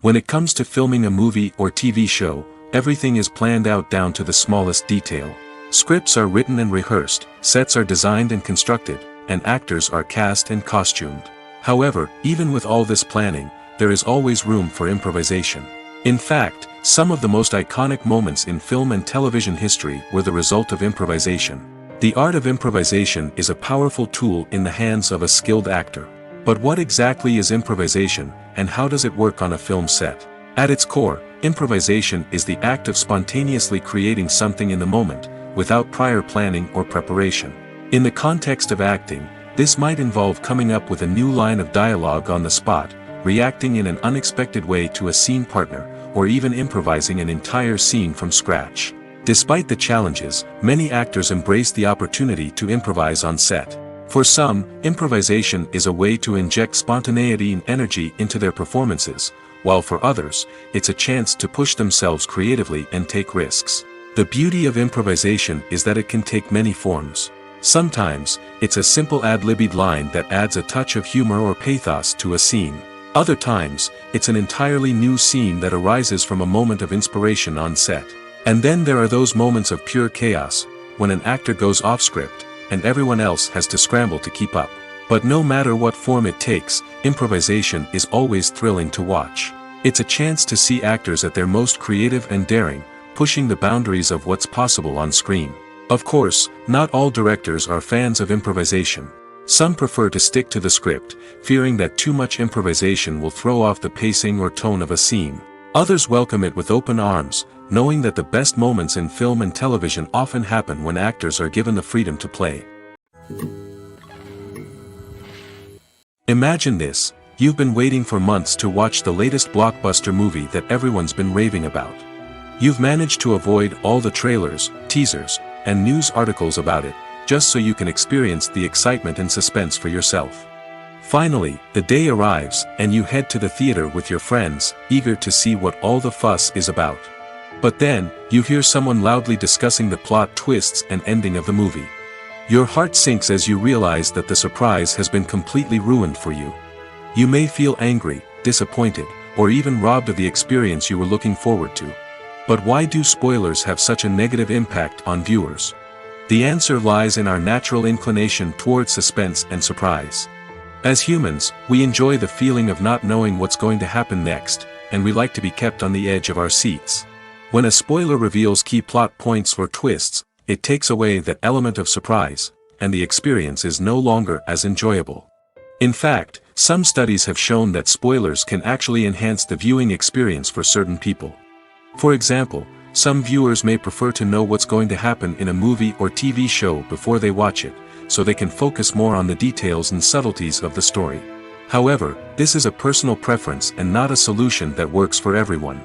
When it comes to filming a movie or TV show, everything is planned out down to the smallest detail. Scripts are written and rehearsed, sets are designed and constructed, and actors are cast and costumed. However, even with all this planning, there is always room for improvisation. In fact, some of the most iconic moments in film and television history were the result of improvisation. The art of improvisation is a powerful tool in the hands of a skilled actor. But what exactly is improvisation, and how does it work on a film set? At its core, improvisation is the act of spontaneously creating something in the moment, without prior planning or preparation. In the context of acting, this might involve coming up with a new line of dialogue on the spot, reacting in an unexpected way to a scene partner, or even improvising an entire scene from scratch. Despite the challenges, many actors embrace the opportunity to improvise on set. For some, improvisation is a way to inject spontaneity and energy into their performances, while for others, it's a chance to push themselves creatively and take risks. The beauty of improvisation is that it can take many forms. Sometimes, it's a simple ad-libbed line that adds a touch of humor or pathos to a scene. Other times, it's an entirely new scene that arises from a moment of inspiration on set. And then there are those moments of pure chaos, when an actor goes off script, and everyone else has to scramble to keep up. But no matter what form it takes, improvisation is always thrilling to watch. It's a chance to see actors at their most creative and daring, pushing the boundaries of what's possible on screen. Of course, not all directors are fans of improvisation. Some prefer to stick to the script, fearing that too much improvisation will throw off the pacing or tone of a scene. Others welcome it with open arms, knowing that the best moments in film and television often happen when actors are given the freedom to play. Imagine this: you've been waiting for months to watch the latest blockbuster movie that everyone's been raving about. You've managed to avoid all the trailers, teasers, and news articles about it, just so you can experience the excitement and suspense for yourself. Finally, the day arrives, and you head to the theater with your friends, eager to see what all the fuss is about. But then, you hear someone loudly discussing the plot twists and ending of the movie. Your heart sinks as you realize that the surprise has been completely ruined for you. You may feel angry, disappointed, or even robbed of the experience you were looking forward to. But why do spoilers have such a negative impact on viewers? The answer lies in our natural inclination toward suspense and surprise. As humans, we enjoy the feeling of not knowing what's going to happen next, and we like to be kept on the edge of our seats. When a spoiler reveals key plot points or twists, it takes away that element of surprise, and the experience is no longer as enjoyable. In fact, some studies have shown that spoilers can actually enhance the viewing experience for certain people. For example, some viewers may prefer to know what's going to happen in a movie or TV show before they watch it, so they can focus more on the details and subtleties of the story. However, this is a personal preference and not a solution that works for everyone.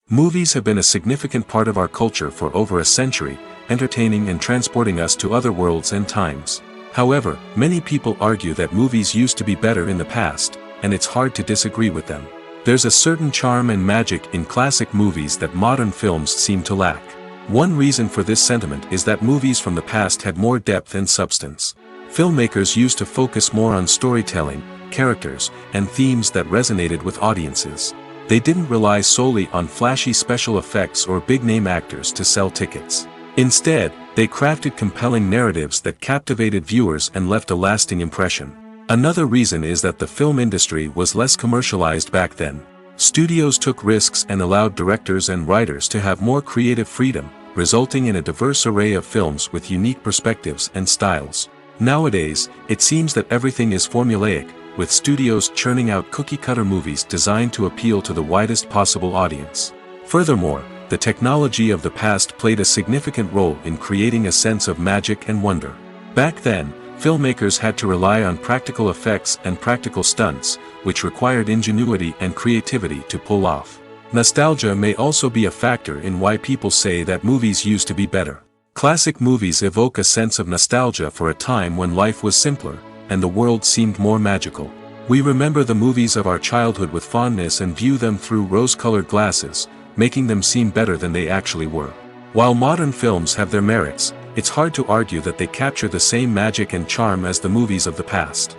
Movies have been a significant part of our culture for over a century, entertaining and transporting us to other worlds and times. However, many people argue that movies used to be better in the past, and it's hard to disagree with them. There's a certain charm and magic in classic movies that modern films seem to lack. One reason for this sentiment is that movies from the past had more depth and substance. Filmmakers used to focus more on storytelling, characters, and themes that resonated with audiences. They didn't rely solely on flashy special effects or big-name actors to sell tickets. Instead, they crafted compelling narratives that captivated viewers and left a lasting impression. Another reason is that the film industry was less commercialized back then. Studios took risks and allowed directors and writers to have more creative freedom, resulting in a diverse array of films with unique perspectives and styles. Nowadays, it seems that everything is formulaic, with studios churning out cookie-cutter movies designed to appeal to the widest possible audience. Furthermore, the technology of the past played a significant role in creating a sense of magic and wonder. Back then, filmmakers had to rely on practical effects and practical stunts, which required ingenuity and creativity to pull off. Nostalgia may also be a factor in why people say that movies used to be better. Classic movies evoke a sense of nostalgia for a time when life was simpler, and the world seemed more magical. We remember the movies of our childhood with fondness and view them through rose-colored glasses, making them seem better than they actually were. While modern films have their merits, it's hard to argue that they capture the same magic and charm as the movies of the past.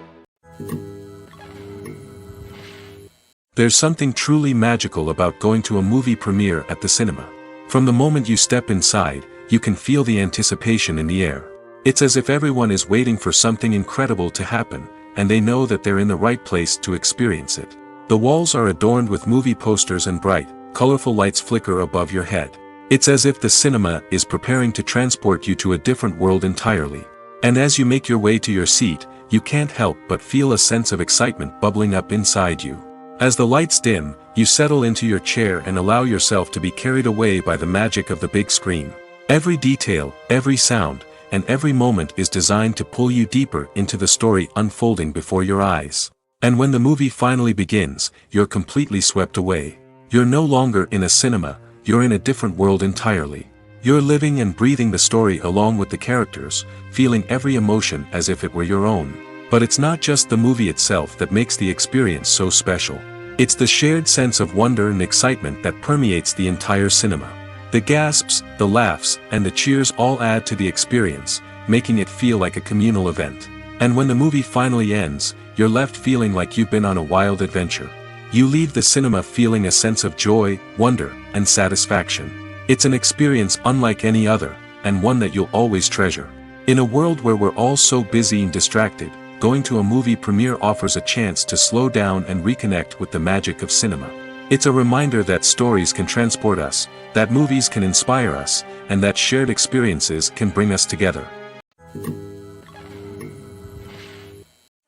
There's something truly magical about going to a movie premiere at the cinema. From the moment you step inside, you can feel the anticipation in the air. It's as if everyone is waiting for something incredible to happen, and they know that they're in the right place to experience it. The walls are adorned with movie posters and bright, colorful lights flicker above your head. It's as if the cinema is preparing to transport you to a different world entirely. And as you make your way to your seat, you can't help but feel a sense of excitement bubbling up inside you. As the lights dim, you settle into your chair and allow yourself to be carried away by the magic of the big screen. Every detail, every sound, and every moment is designed to pull you deeper into the story unfolding before your eyes. And when the movie finally begins, you're completely swept away. You're no longer in a cinema, you're in a different world entirely. You're living and breathing the story along with the characters, feeling every emotion as if it were your own. But it's not just the movie itself that makes the experience so special. It's the shared sense of wonder and excitement that permeates the entire cinema. The gasps, the laughs, and the cheers all add to the experience, making it feel like a communal event. And when the movie finally ends, you're left feeling like you've been on a wild adventure. You leave the cinema feeling a sense of joy, wonder, and satisfaction. It's an experience unlike any other, and one that you'll always treasure. In a world where we're all so busy and distracted, going to a movie premiere offers a chance to slow down and reconnect with the magic of cinema. It's a reminder that stories can transport us, that movies can inspire us, and that shared experiences can bring us together.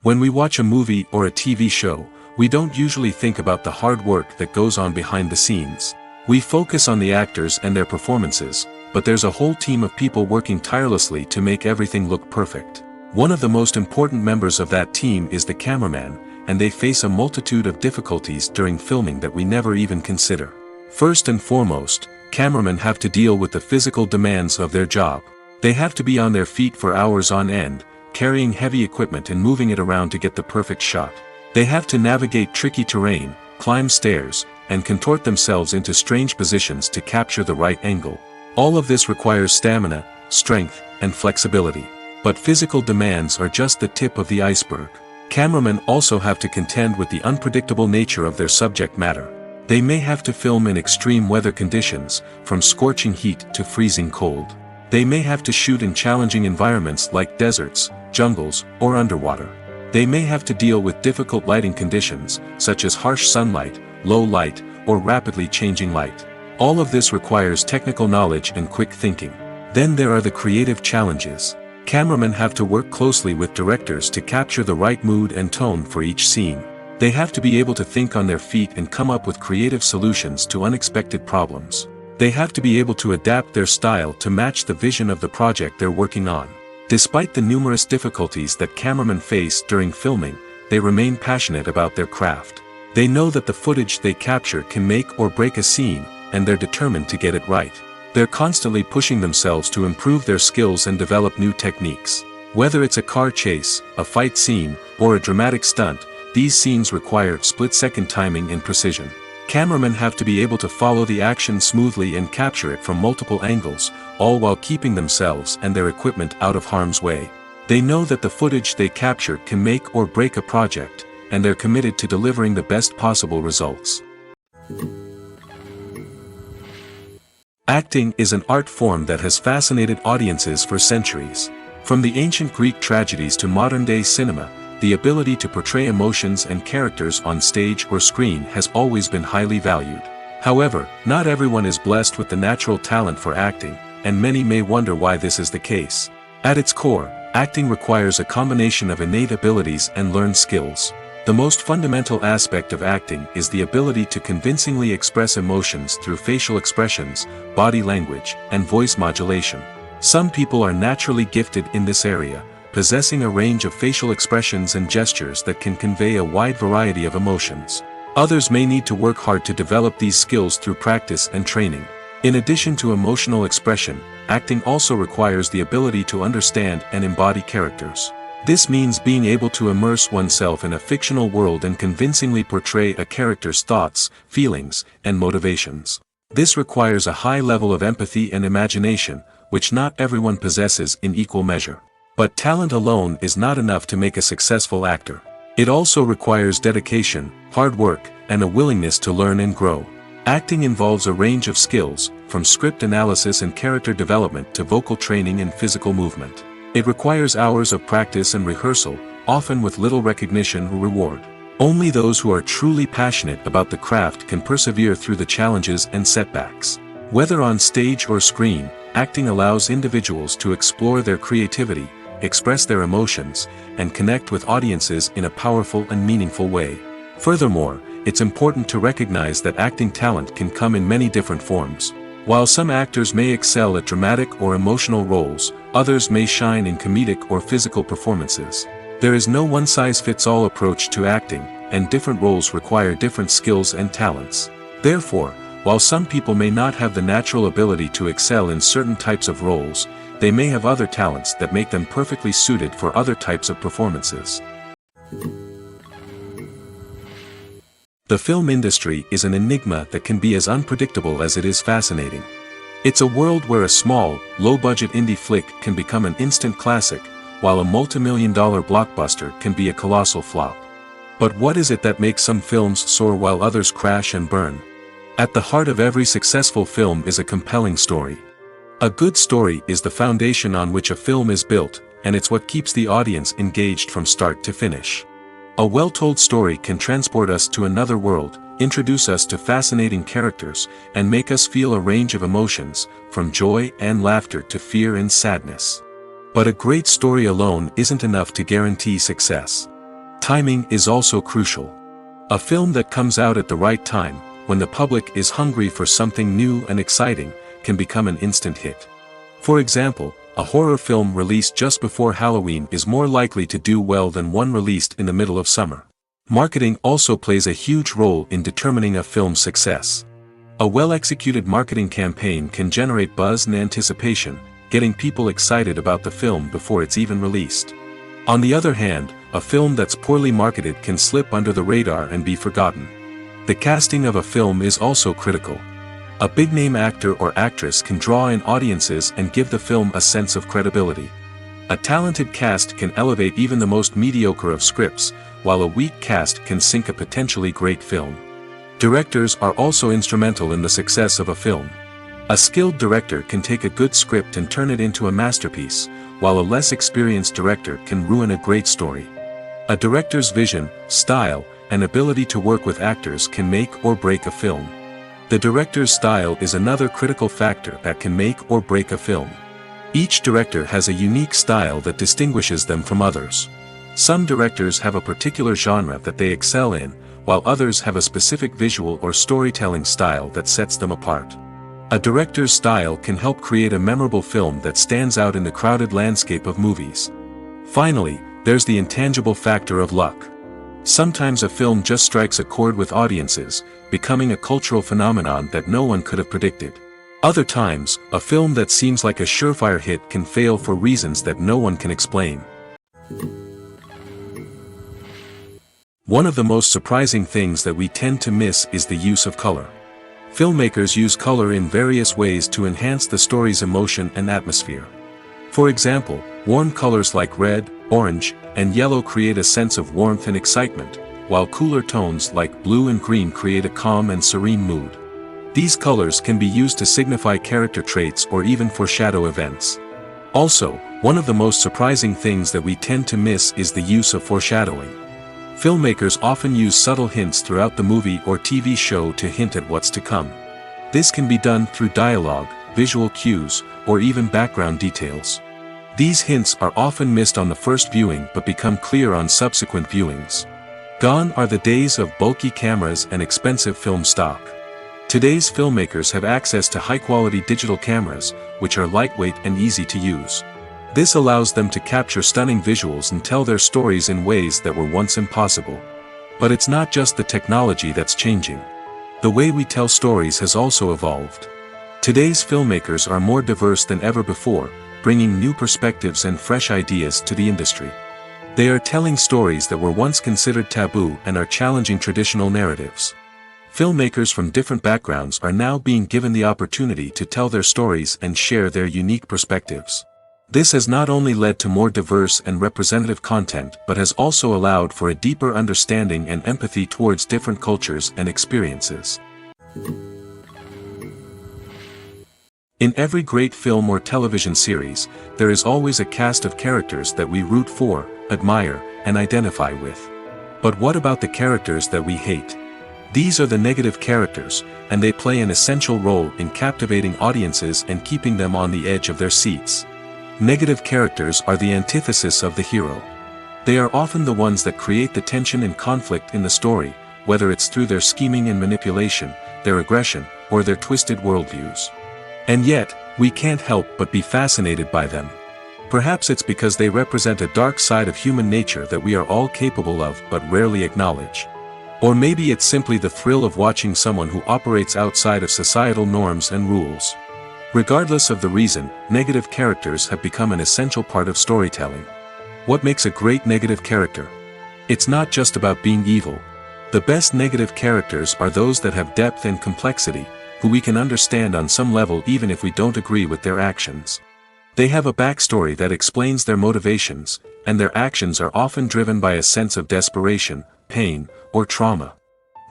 When we watch a movie or a TV show, we don't usually think about the hard work that goes on behind the scenes. We focus on the actors and their performances, but there's a whole team of people working tirelessly to make everything look perfect. One of the most important members of that team is the cameraman, and they face a multitude of difficulties during filming that we never even consider. First and foremost, cameramen have to deal with the physical demands of their job. They have to be on their feet for hours on end, carrying heavy equipment and moving it around to get the perfect shot. They have to navigate tricky terrain, climb stairs, and contort themselves into strange positions to capture the right angle. All of this requires stamina, strength, and flexibility. But physical demands are just the tip of the iceberg. Cameramen also have to contend with the unpredictable nature of their subject matter. They may have to film in extreme weather conditions, from scorching heat to freezing cold. They may have to shoot in challenging environments like deserts, jungles, or underwater. They may have to deal with difficult lighting conditions, such as harsh sunlight, low light, or rapidly changing light. All of this requires technical knowledge and quick thinking. Then there are the creative challenges. Cameramen have to work closely with directors to capture the right mood and tone for each scene. They have to be able to think on their feet and come up with creative solutions to unexpected problems. They have to be able to adapt their style to match the vision of the project they're working on. Despite the numerous difficulties that cameramen face during filming, they remain passionate about their craft. They know that the footage they capture can make or break a scene, and they're determined to get it right. They're constantly pushing themselves to improve their skills and develop new techniques. Whether it's a car chase, a fight scene, or a dramatic stunt, these scenes require split-second timing and precision. Cameramen have to be able to follow the action smoothly and capture it from multiple angles, all while keeping themselves and their equipment out of harm's way. They know that the footage they capture can make or break a project, and they're committed to delivering the best possible results. Acting is an art form that has fascinated audiences for centuries. From the ancient Greek tragedies to modern-day cinema, the ability to portray emotions and characters on stage or screen has always been highly valued. However, not everyone is blessed with the natural talent for acting, and many may wonder why this is the case. At its core, acting requires a combination of innate abilities and learned skills. The most fundamental aspect of acting is the ability to convincingly express emotions through facial expressions, body language, and voice modulation. Some people are naturally gifted in this area, possessing a range of facial expressions and gestures that can convey a wide variety of emotions. Others may need to work hard to develop these skills through practice and training. In addition to emotional expression, acting also requires the ability to understand and embody characters. This means being able to immerse oneself in a fictional world and convincingly portray a character's thoughts, feelings, and motivations. This requires a high level of empathy and imagination, which not everyone possesses in equal measure. But talent alone is not enough to make a successful actor. It also requires dedication, hard work, and a willingness to learn and grow. Acting involves a range of skills, from script analysis and character development to vocal training and physical movement. It requires hours of practice and rehearsal, often with little recognition or reward. Only those who are truly passionate about the craft can persevere through the challenges and setbacks. Whether on stage or screen, acting allows individuals to explore their creativity, express their emotions, and connect with audiences in a powerful and meaningful way. Furthermore, it's important to recognize that acting talent can come in many different forms. While some actors may excel at dramatic or emotional roles, others may shine in comedic or physical performances. There is no one-size-fits-all approach to acting, and different roles require different skills and talents. Therefore, while some people may not have the natural ability to excel in certain types of roles, they may have other talents that make them perfectly suited for other types of performances. The film industry is an enigma that can be as unpredictable as it is fascinating. It's a world where a small, low-budget indie flick can become an instant classic, while a multi-million-dollar blockbuster can be a colossal flop. But what is it that makes some films soar while others crash and burn? At the heart of every successful film is a compelling story. A good story is the foundation on which a film is built, and it's what keeps the audience engaged from start to finish. A well-told story can transport us to another world, introduce us to fascinating characters, and make us feel a range of emotions, from joy and laughter to fear and sadness. But a great story alone isn't enough to guarantee success. Timing is also crucial. A film that comes out at the right time, when the public is hungry for something new and exciting, can become an instant hit. For example, a horror film released just before Halloween is more likely to do well than one released in the middle of summer. Marketing also plays a huge role in determining a film's success. A well-executed marketing campaign can generate buzz and anticipation, getting people excited about the film before it's even released. On the other hand, a film that's poorly marketed can slip under the radar and be forgotten. The casting of a film is also critical. A big-name actor or actress can draw in audiences and give the film a sense of credibility. A talented cast can elevate even the most mediocre of scripts, while a weak cast can sink a potentially great film. Directors are also instrumental in the success of a film. A skilled director can take a good script and turn it into a masterpiece, while a less experienced director can ruin a great story. A director's vision, style, and ability to work with actors can make or break a film. The director's style is another critical factor that can make or break a film. Each director has a unique style that distinguishes them from others. Some directors have a particular genre that they excel in, while others have a specific visual or storytelling style that sets them apart. A director's style can help create a memorable film that stands out in the crowded landscape of movies. Finally, there's the intangible factor of luck. Sometimes a film just strikes a chord with audiences, becoming a cultural phenomenon that no one could have predicted. Other times, a film that seems like a surefire hit can fail for reasons that no one can explain. One of the most surprising things that we tend to miss is the use of color. Filmmakers use color in various ways to enhance the story's emotion and atmosphere. For example, warm colors like red, orange, and yellow create a sense of warmth and excitement, while cooler tones like blue and green create a calm and serene mood. These colors can be used to signify character traits or even foreshadow events. Also, one of the most surprising things that we tend to miss is the use of foreshadowing. Filmmakers often use subtle hints throughout the movie or TV show to hint at what's to come. This can be done through dialogue, visual cues, or even background details. These hints are often missed on the first viewing but become clear on subsequent viewings. Gone are the days of bulky cameras and expensive film stock. Today's filmmakers have access to high-quality digital cameras, which are lightweight and easy to use. This allows them to capture stunning visuals and tell their stories in ways that were once impossible. But it's not just the technology that's changing. The way we tell stories has also evolved. Today's filmmakers are more diverse than ever before, bringing new perspectives and fresh ideas to the industry. They are telling stories that were once considered taboo and are challenging traditional narratives. Filmmakers from different backgrounds are now being given the opportunity to tell their stories and share their unique perspectives. This has not only led to more diverse and representative content but has also allowed for a deeper understanding and empathy towards different cultures and experiences. In every great film or television series, there is always a cast of characters that we root for, admire, and identify with. But what about the characters that we hate? These are the negative characters, and they play an essential role in captivating audiences and keeping them on the edge of their seats. Negative characters are the antithesis of the hero. They are often the ones that create the tension and conflict in the story, whether it's through their scheming and manipulation, their aggression, or their twisted worldviews. And yet, we can't help but be fascinated by them. Perhaps it's because they represent a dark side of human nature that we are all capable of but rarely acknowledge. Or maybe it's simply the thrill of watching someone who operates outside of societal norms and rules. Regardless of the reason, negative characters have become an essential part of storytelling. What makes a great negative character? It's not just about being evil. The best negative characters are those that have depth and complexity, who we can understand on some level even if we don't agree with their actions. They have a backstory that explains their motivations, and their actions are often driven by a sense of desperation, pain, or trauma.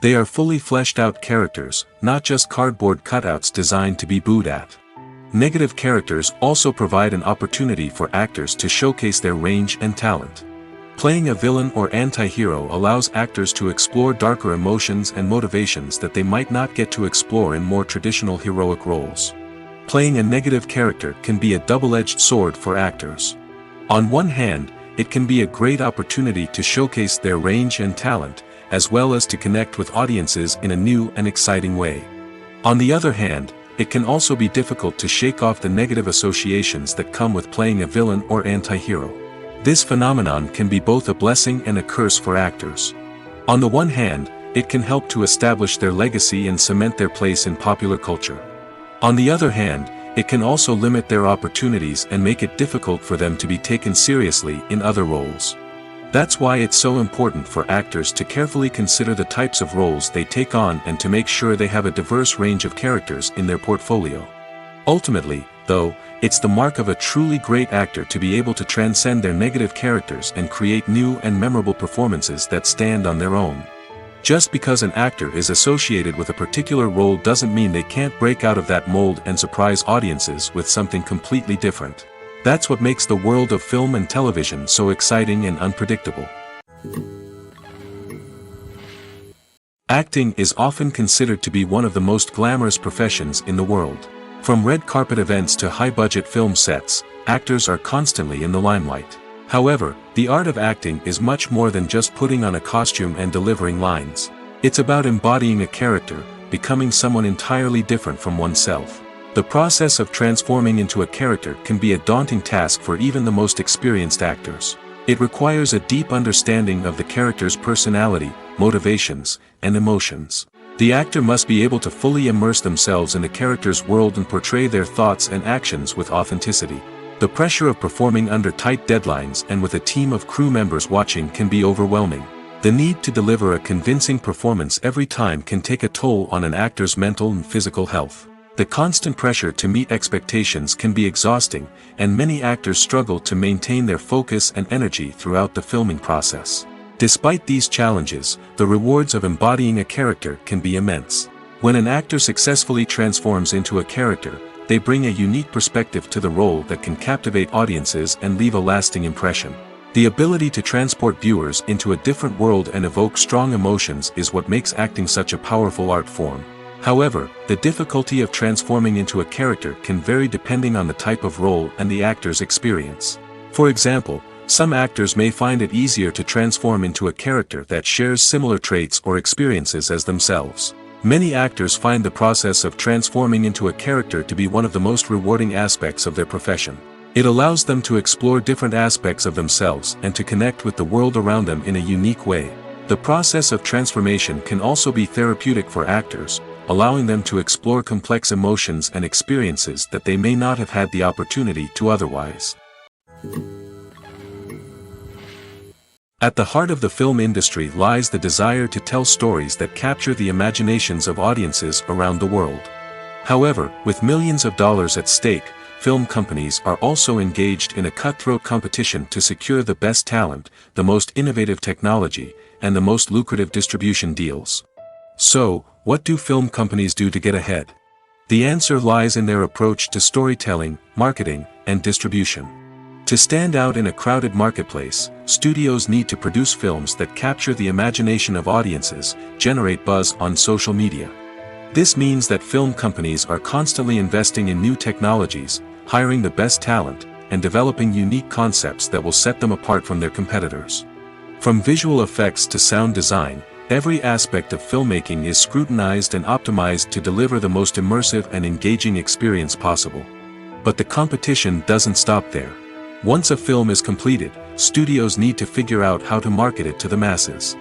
They are fully fleshed out characters, not just cardboard cutouts designed to be booed at. Negative characters also provide an opportunity for actors to showcase their range and talent. Playing a villain or anti-hero allows actors to explore darker emotions and motivations that they might not get to explore in more traditional heroic roles. Playing a negative character can be a double-edged sword for actors. On one hand, it can be a great opportunity to showcase their range and talent, as well as to connect with audiences in a new and exciting way. On the other hand, it can also be difficult to shake off the negative associations that come with playing a villain or anti-hero. This phenomenon can be both a blessing and a curse for actors. On the one hand, it can help to establish their legacy and cement their place in popular culture. On the other hand, it can also limit their opportunities and make it difficult for them to be taken seriously in other roles. That's why it's so important for actors to carefully consider the types of roles they take on and to make sure they have a diverse range of characters in their portfolio. Ultimately, though, it's the mark of a truly great actor to be able to transcend their negative characters and create new and memorable performances that stand on their own. Just because an actor is associated with a particular role doesn't mean they can't break out of that mold and surprise audiences with something completely different. That's what makes the world of film and television so exciting and unpredictable. Acting is often considered to be one of the most glamorous professions in the world. From red carpet events to high-budget film sets, actors are constantly in the limelight. However, the art of acting is much more than just putting on a costume and delivering lines. It's about embodying a character, becoming someone entirely different from oneself. The process of transforming into a character can be a daunting task for even the most experienced actors. It requires a deep understanding of the character's personality, motivations, and emotions. The actor must be able to fully immerse themselves in the character's world and portray their thoughts and actions with authenticity. The pressure of performing under tight deadlines and with a team of crew members watching can be overwhelming. The need to deliver a convincing performance every time can take a toll on an actor's mental and physical health. The constant pressure to meet expectations can be exhausting, and many actors struggle to maintain their focus and energy throughout the filming process. Despite these challenges, the rewards of embodying a character can be immense. When an actor successfully transforms into a character, they bring a unique perspective to the role that can captivate audiences and leave a lasting impression. The ability to transport viewers into a different world and evoke strong emotions is what makes acting such a powerful art form. However, the difficulty of transforming into a character can vary depending on the type of role and the actor's experience. For example, some actors may find it easier to transform into a character that shares similar traits or experiences as themselves. Many actors find the process of transforming into a character to be one of the most rewarding aspects of their profession. It allows them to explore different aspects of themselves and to connect with the world around them in a unique way. The process of transformation can also be therapeutic for actors, allowing them to explore complex emotions and experiences that they may not have had the opportunity to otherwise. At the heart of the film industry lies the desire to tell stories that capture the imaginations of audiences around the world. However, with millions of dollars at stake, film companies are also engaged in a cutthroat competition to secure the best talent, the most innovative technology, and the most lucrative distribution deals. So, what do film companies do to get ahead? The answer lies in their approach to storytelling, marketing, and distribution. To stand out in a crowded marketplace, studios need to produce films that capture the imagination of audiences, generate buzz on social media. This means that film companies are constantly investing in new technologies, hiring the best talent, and developing unique concepts that will set them apart from their competitors. From visual effects to sound design, every aspect of filmmaking is scrutinized and optimized to deliver the most immersive and engaging experience possible. But the competition doesn't stop there. Once a film is completed, studios need to figure out how to market it to the masses.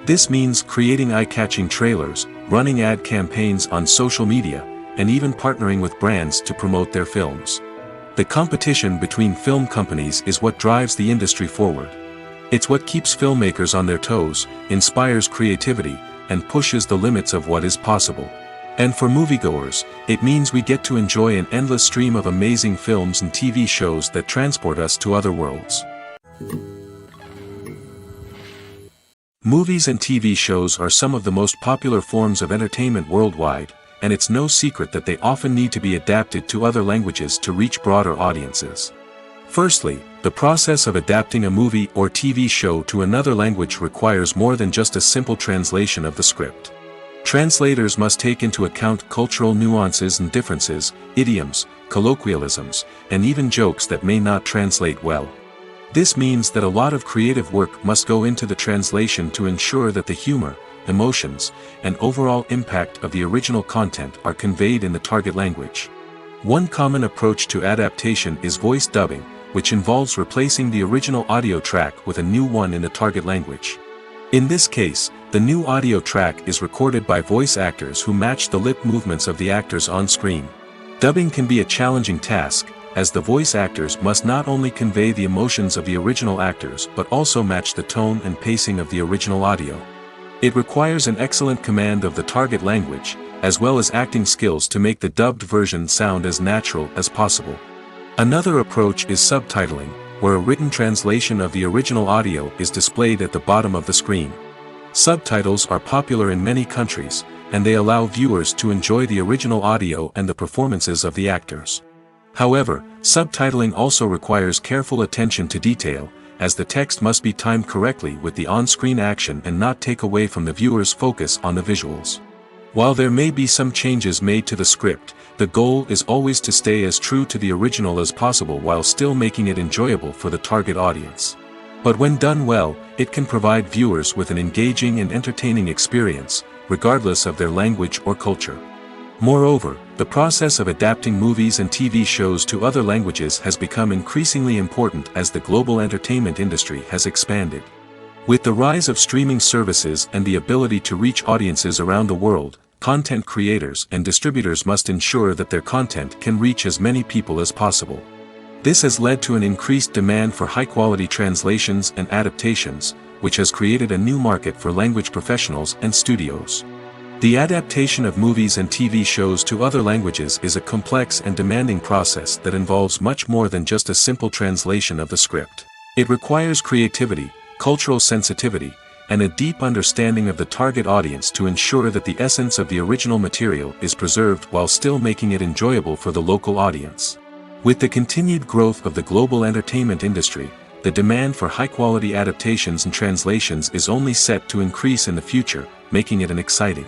This means creating eye-catching trailers, running ad campaigns on social media, and even partnering with brands to promote their films. The competition between film companies is what drives the industry forward. It's what keeps filmmakers on their toes, inspires creativity, and pushes the limits of what is possible. And for moviegoers, it means we get to enjoy an endless stream of amazing films and TV shows that transport us to other worlds. Movies and TV shows are some of the most popular forms of entertainment worldwide, and it's no secret that they often need to be adapted to other languages to reach broader audiences. Firstly, the process of adapting a movie or TV show to another language requires more than just a simple translation of the script. Translators must take into account cultural nuances and differences, idioms, colloquialisms, and even jokes that may not translate well. This means that a lot of creative work must go into the translation to ensure that the humor, emotions, and overall impact of the original content are conveyed in the target language. One common approach to adaptation is voice dubbing, which involves replacing the original audio track with a new one in the target language. In this case, the new audio track is recorded by voice actors who match the lip movements of the actors on screen. Dubbing can be a challenging task, as the voice actors must not only convey the emotions of the original actors but also match the tone and pacing of the original audio. It requires an excellent command of the target language, as well as acting skills to make the dubbed version sound as natural as possible. Another approach is subtitling, where a written translation of the original audio is displayed at the bottom of the screen. Subtitles are popular in many countries, and they allow viewers to enjoy the original audio and the performances of the actors. However, subtitling also requires careful attention to detail, as the text must be timed correctly with the on-screen action and not take away from the viewer's focus on the visuals. While there may be some changes made to the script, the goal is always to stay as true to the original as possible while still making it enjoyable for the target audience. But when done well, it can provide viewers with an engaging and entertaining experience, regardless of their language or culture. Moreover, the process of adapting movies and TV shows to other languages has become increasingly important as the global entertainment industry has expanded. With the rise of streaming services and the ability to reach audiences around the world, content creators and distributors must ensure that their content can reach as many people as possible. This has led to an increased demand for high-quality translations and adaptations, which has created a new market for language professionals and studios. The adaptation of movies and TV shows to other languages is a complex and demanding process that involves much more than just a simple translation of the script. It requires creativity, cultural sensitivity, and a deep understanding of the target audience to ensure that the essence of the original material is preserved while still making it enjoyable for the local audience. With the continued growth of the global entertainment industry, the demand for high-quality adaptations and translations is only set to increase in the future, making it an exciting